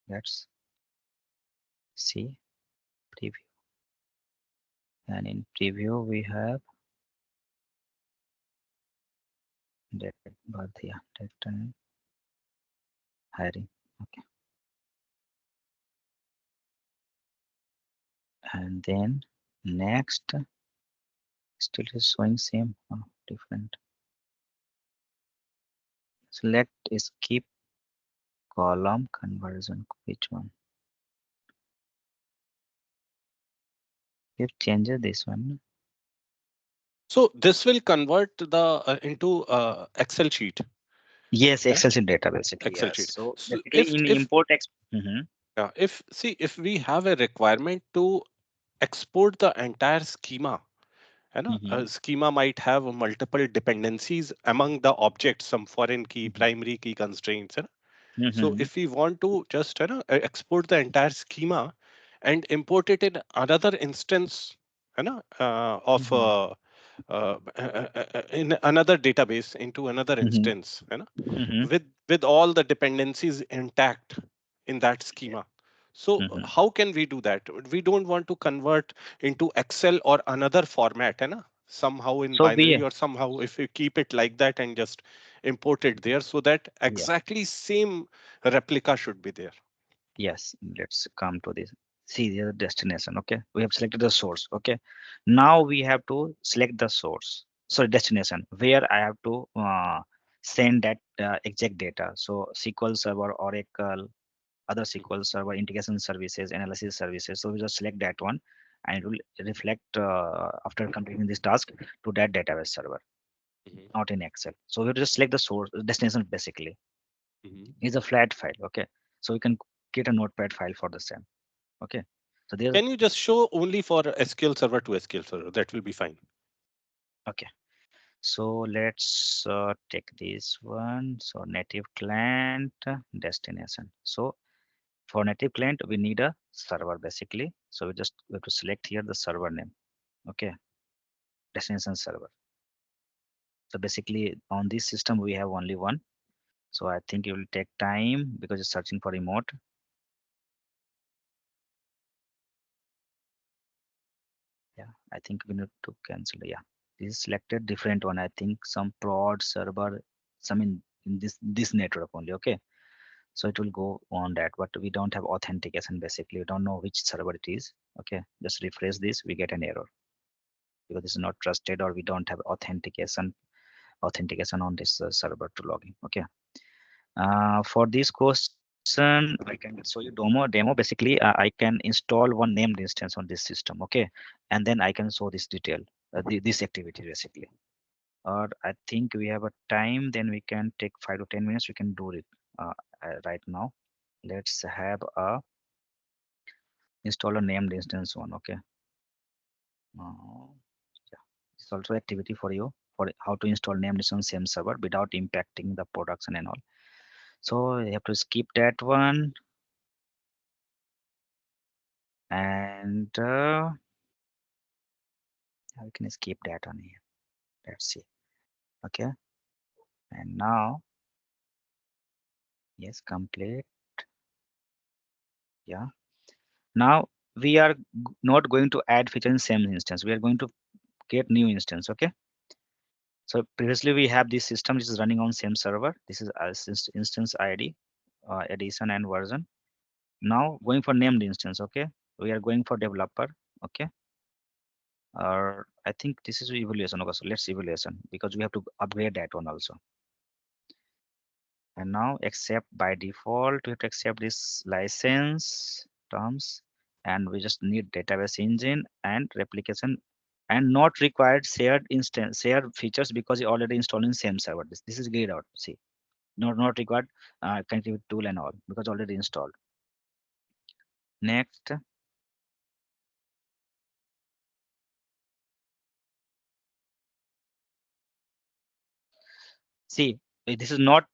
let's see preview. And in preview we have date birth. Yeah, date time hiring. Okay. And then next still is showing same different. Select skip column conversion. Which one? We've changed this one. So this will convert the into Excel sheet. Yes, Yeah, Excel sheet data basically. Excel Yes. sheet. So So basically in if import X. Mhm. yeah, if see if we have a requirement to export the entire schema, है ना? Mhm. Schema might have multiple dependencies among the objects, some foreign key, Mhm. primary key constraints. है ना? So Mhm. if we want to just export the entire schema and import it in another instance, है ना? Of Mhm. in another database into another Mhm. instance, है ना? Mhm. With all the dependencies intact in that Yeah. schema. So Mhm. how can we do that? We don't want to convert into Excel or another format, है ना? Somehow in So we binary or somehow if we keep it like that and just import it there so that yeah. exactly same replica should be there. Yes, let's come to this. See the destination. Okay, we have selected the source. Okay, now we have to select the source. Sorry, destination where I have to send that exact data. So SQL Server, Oracle, other Mhm, SQL Server integration services, analysis services. So we just select that one, and it will reflect after completing this task to that database server, mhm, not in Excel. So we just select the source destination basically. mhm. It's a flat file. Okay, so we can create a notepad file for the same. Okay, so there's Can you just show only for SQL Server to SQL Server? That will be fine. okay. So let's take this one. So native client destination. So For native client, we need a server basically. So we have to select here the server name. Okay, destination server. So basically on this system we have only one. So I think it will take time because it's searching for remote. Yeah, I think we need to cancel. Yeah, this is selected different one. I think some prod server, some in this network only. Okay, so it will go on that, but we don't have authentication. Basically, we don't know which server it is. Okay, just refresh this, we get an error because this is not trusted or we don't have authentication on this server to login. Okay. For this question, I can show you demo. Basically, I can install one named instance on this system. Okay, and then I can show this detail, this activity basically. Or I think we have a time, then we can take 5 to 10 minutes. We can do it right now. Let's have a install a named instance one. Okay. Yeah, it's also activity for you for how to install named instance same server without impacting the production and all. So you have to skip that one and we can skip that one here. Let's see. Okay, and now yes, complete. Yeah, now we are not going to add feature in same instance. We are going to create new instance. Okay, so previously we have this system which is running on same server. This is instance ID, edition and version. Now going for named instance. Okay, we are going for developer. Okay, or I think this is evaluation. Okay, so let's evaluation because we have to upgrade that one also. And now accept by default, we have to accept this license terms, and we just need database engine and replication and not required shared instance shared features because you already installed in same server. This is grayed out. See, not required connectivity tool and all because already installed. Next, see, this is not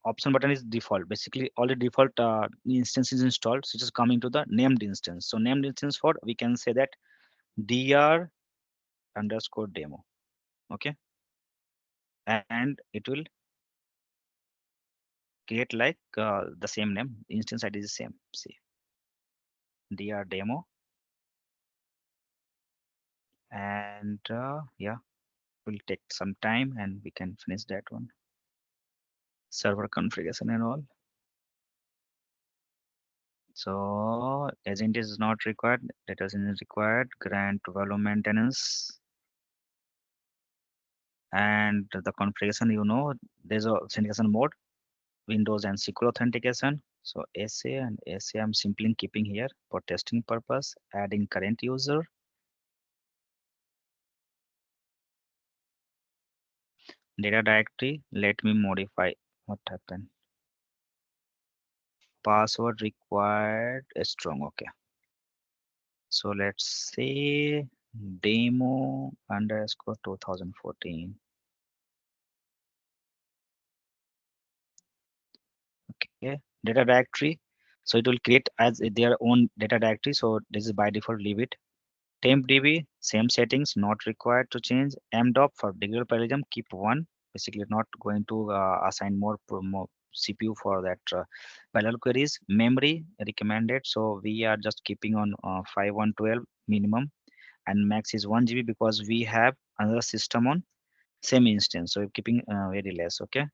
option button is default. Basically, all the default instance is installed. So just coming to the named instance. So named instance for we can say that dr underscore demo. Okay, and it will create like the same name. Instance ID is the same. See, dr demo, and yeah, will take some time and we can finish that one. Server configuration and all. So agent is not required, data is required, grant value maintenance, and the configuration, there's a authentication mode, Windows and SQL authentication. So SA and SA I'm simply keeping here for testing purpose, adding current user. Data directory, let me modify what happened. Password required strong. Okay. So let's say demo underscore 2014. Okay. Data directory. So it will create as their own data directory. So this is by default, leave it. TempDB, same settings, not required to change. MDOP for digital parallelism, keep one. Basically, not going to assign more CPU for that parallel queries. Memory recommended, so we are just keeping on 5112 minimum, and max is 1 GB because we have another system on same instance. So we're keeping very less. Okay,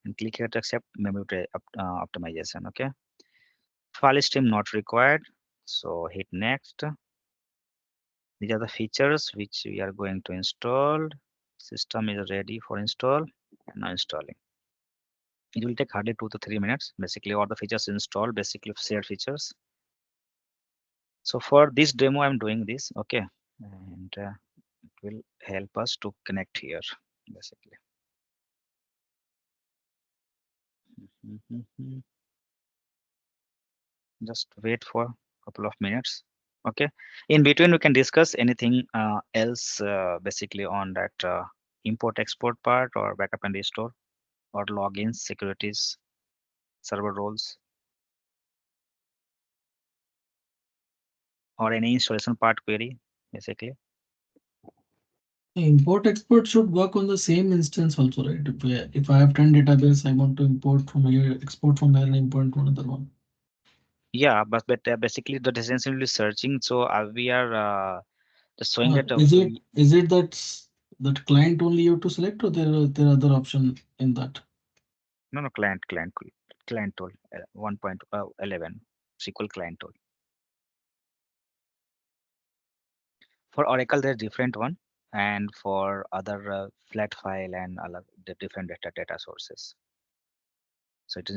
and click here to accept memory optimization. Okay, file stream not required. So hit next. These are the features which we are going to install. System is ready for install and now installing. It will take hardly 2 to 3 minutes. Basically, all the features installed, basically shared features. So for this demo, I'm doing this, okay, and it will help us to connect here, basically. Just wait for a couple of minutes. Okay, in between we can discuss anything else basically on that import export part or backup and restore or logins, securities, server roles. or any installation part query, basically. Import export should work on the same instance also, right? If I have 10 database, I want to import from here, export from here, and import to another one. Yeah, but basically the essentially searching. So we are just showing Or that is it that client only you have to select, or there are other option in that? no, no, client tool 1.11 SQL client tool. For Oracle, there's different one, and for other flat file and other the different data sources. So it is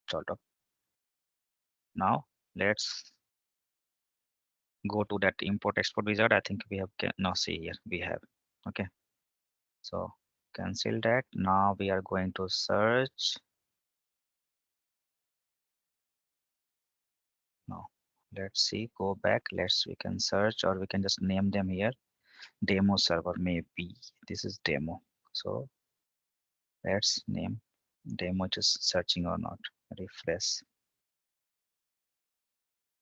installed up. Now let's go to that import export wizard. I think we have now see here we have. Okay, so cancel that. Now we are going to search. Now let's see. Go back. We can search or we can just name them here. Demo server maybe. This is demo. So let's name demo. It is searching or not. Refresh.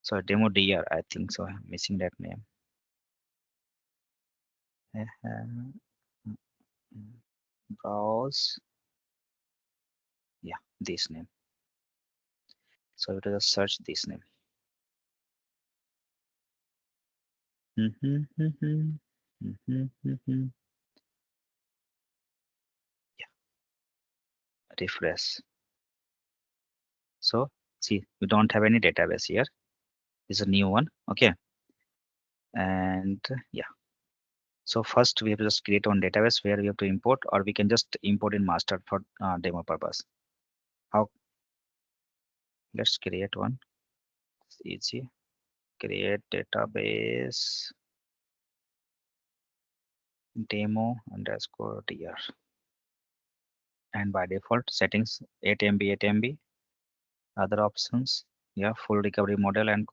So demo dr, I think so. I'm missing that name. Uh, Browse. Yeah, this name. So it will just search this name. Yeah, refresh. So see, we don't have any database here. This is a new one. Okay, and yeah. So first we have to just create one database where we have to import, or we can just import in master for demo purpose. How? Let's create one. It's easy. Create database demo underscore dr. And by default settings 8 MB, 8 MB. Other options, yeah, full recovery model and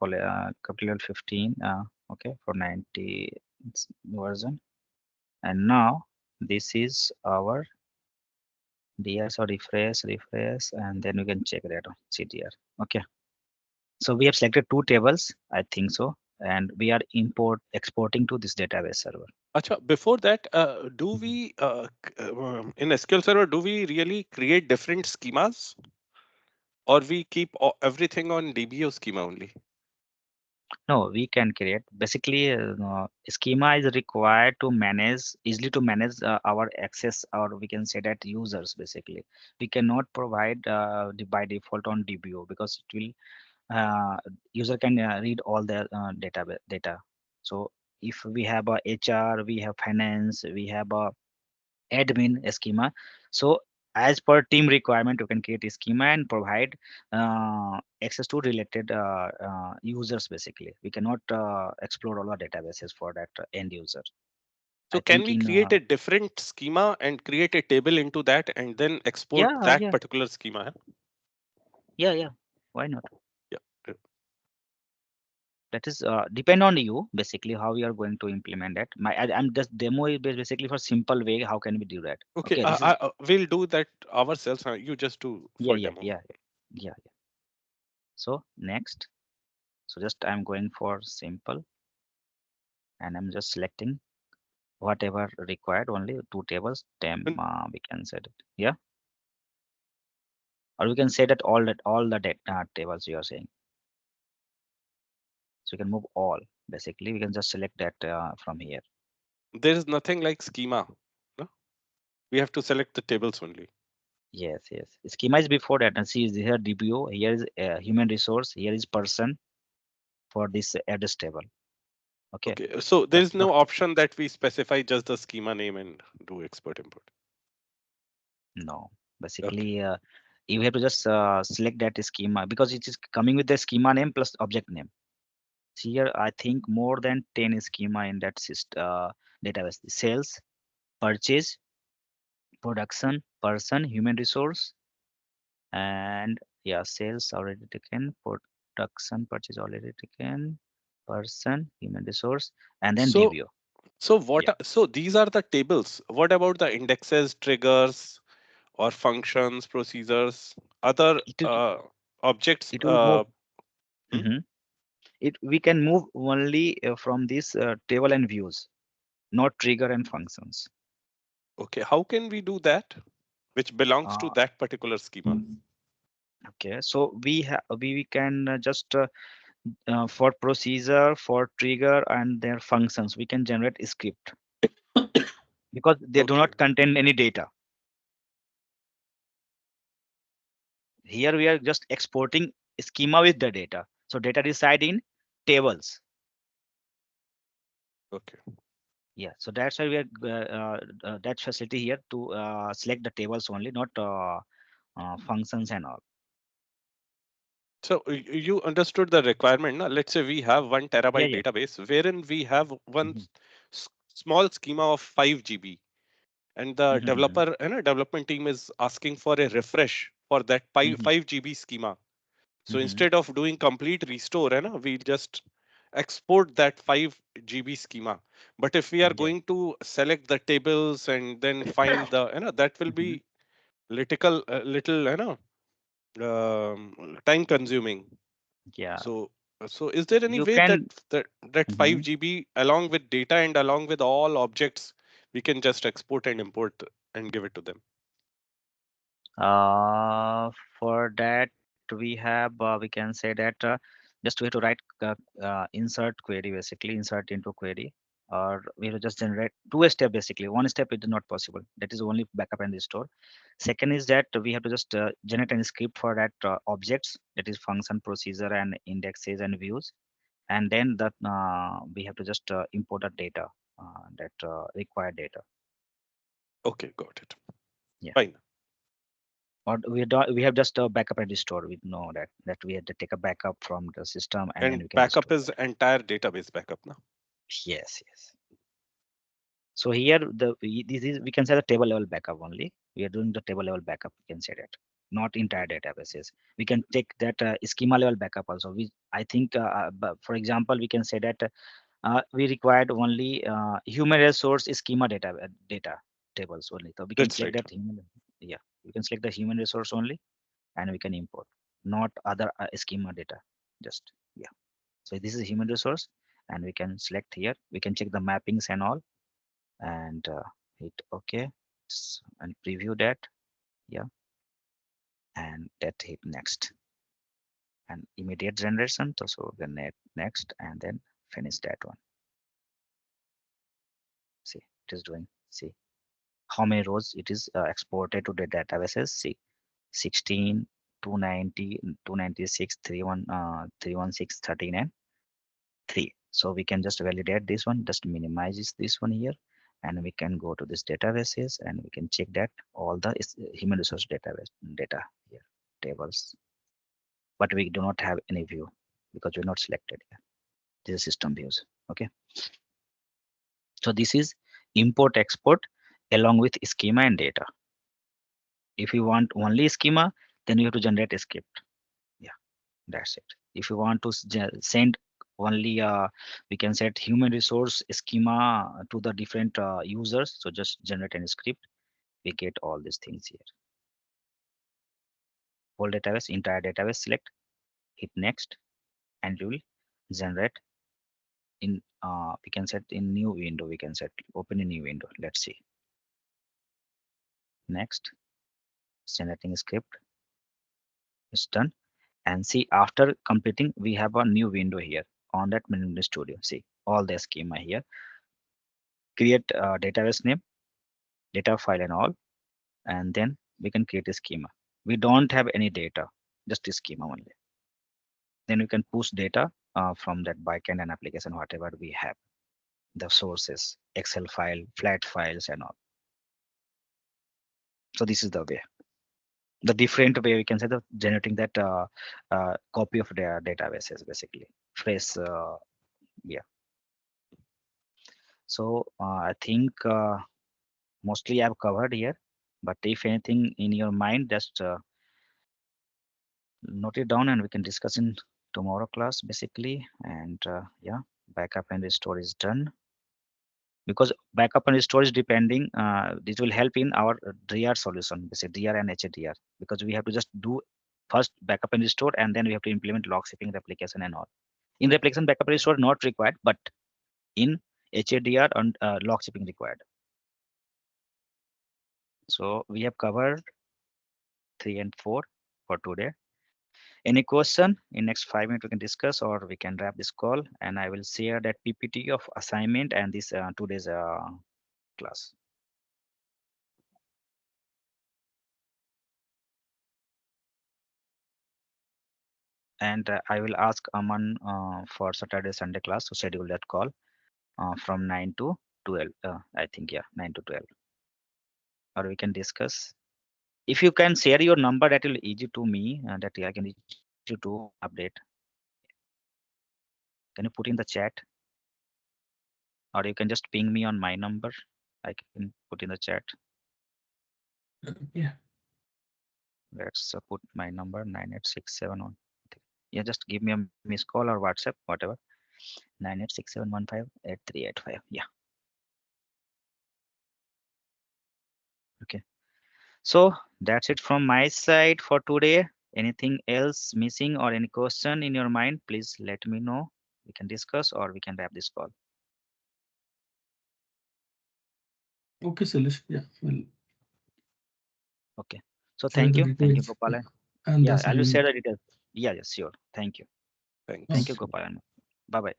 capital 15. Okay, for 90 version. And now this is our dr. So refresh, and then we can check that on CDR. Okay, so we have selected two tables, I think so, and we are exporting to this database server. Acha, before that, do Mhm. we in SQL Server, do we really create different schemas, or we keep everything on DBO schema only? No, we can create. Basically, schema is required to manage easily to manage our access, or we can say that users. Basically, we cannot provide by default on DBO because it will user can read all the data. So if we have a HR, we have finance, we have a admin schema. So as per team requirement, you can create a schema and provide access to related users. Basically, we cannot explore all the databases for that end user. So I can think we in create a different schema and create a table into that and then export yeah, that yeah, particular schema? yeah. Why not? Yeah. That is depend on you basically how you are going to implement that. I'm just demo is basically for simple way. How can we do that? Okay, Okay, this is we'll do that ourselves. You just do yeah, for yeah, demo. yeah, yeah. So next, so just I'm going for simple, and I'm just selecting whatever required, only two tables. Them And we can set it. Yeah, or we can say that all the tables you are saying. So you can move all. Basically, we can just select that from here. there is nothing like schema. No? We have to select the tables only. Yes, yes. Schema is before that, and see is here DBO. Here is human resource. Here is person for this address table. Okay, Okay, so there but is no option that we specify just the schema name and do export import. no. Okay. Basically, you have to just select that schema because it is coming with the schema name plus object name. See here, I think more than 10 schema in that database. Sales, purchase, production, person, human resource, and yeah, sales already taken, production, purchase already taken, person, human resource, and then So DBO. so Yeah, so these are the tables. What about the indexes, triggers, or functions, procedures, other it will objects? it will go. Hmm? Mhm. It we can move only from this table and views, not trigger and functions. Okay, how can we do that? Which belongs to Uh, that particular schema. okay, so we can just for procedure, for trigger, and their functions, we can generate a script because they do Okay, not contain any data. Here we are just exporting schema with the data. So data reside in tables. okay. Yeah, so that's why we are that facility here to select the tables only, not functions and all. So you understood the requirement. Na? Let's say we have 1 TB Yeah, yeah. database wherein we have one Hmm. small schema of 5 GB, and the Hmm. development team is asking for a refresh for that 5, Hmm. 5 GB schema. So Hmm. instead of doing complete restore, we just export that 5 GB schema. But if we are Yeah. going to select the tables and then find the, that will Hmm. be little, time consuming. Yeah. So, so is there any You way that can. that Hmm. 5 GB along with data and along with all objects we can just export and import and give it to them? Uh, for that we have we can say that just we have to write insert query, basically insert into query, or we have to just generate two-step basically. One step it is not possible. That is only backup and restore. Second is that we have to just generate a script for that objects, that is function, procedure, and indexes and views, and then that we have to just import the data, that required data. Okay, got it. Yeah. Fine. Or we have just a backup and restore. We know that we have to take a backup from the system and then And we can backup restore is that. entire database backup now. Yes, yes. So here this is, we can say, the table level backup only. We are doing the table level backup. We can say that, not entire databases. We can take that schema level backup also. We I think, for example, we can say that we required only human resource schema data tables only. So we can That's select right. that human. Yeah, we can select the human resource only, and we can import, not other schema data. Just, yeah. So this is human resource, and we can select here. We can check the mappings and all, and hit OK, and preview that. Yeah, and that hit next, and immediate generation. So we can next, and then finish that one. See, it is doing. See how many rows it is exported to the databases. See, 16, 290, 296, 316, 13, and 3. So we can just validate this one, just minimize this one here, and we can go to this databases and we can check that all the human resource database data here, tables, but we do not have any view because we're not selected here. This is system views. Okay, so this is import export along with schema and data. If you want only schema, then you have to generate a script. Yeah, that's it. If you want to send only we can set human resource schema to the different users, so just generate any script. We get all these things here. Whole database, entire database, select, hit next, and you will generate in we can set in new window. We can set open a new window. Let's see. Next, generating script is done. And see, after completing, we have a new window here on that Minimal Studio. See all the schema here. Create database name, data file, and all, and then we can create a schema. We don't have any data, just a schema only. Then we can push data from that backend and application, whatever we have, the sources, Excel file, flat files, and all. So this is the way, the different way we can say the generating that copy of their databases, basically fresh. Yeah. So I think mostly I've covered here, but if anything in your mind, just note it down and we can discuss in tomorrow class, basically. And yeah, backup and restore is done, because backup and restore is depending, this will help in our dr solution, basically dr and hdr, because we have to just do first backup and restore, and then we have to implement log shipping the application and all. In replication, backup restore not required, but in HADR and log shipping required. So we have covered 3 and 4 for today. Any question in next 5 minutes we can discuss, or we can wrap this call, and I will share that PPT of assignment and this today's class. And I will ask Aman for Saturday Sunday class to schedule that call from 9 to 12. I think, yeah, 9 to 12, or we can discuss. If you can share your number, that will easy to me, that I can reach you to update. Can you put in the chat, or you can just ping me on my number? I can put in the chat. Yeah. Let's put my number 98671. Yeah, just give me a miss call or WhatsApp, whatever. 986715838. Yeah. Okay. So that's it from my side for today. Anything else missing or any question in your mind, please let me know. We can discuss or we can wrap this call. Okay, Salish. Yeah, well, Okay. So share thank the you. Thank you, details. Gopal. Yeah, and the Yeah, I will share assignment. the details. Yeah, yes, sure. Thank you. Thank you, Thanks. Okay. Gopal. Bye bye.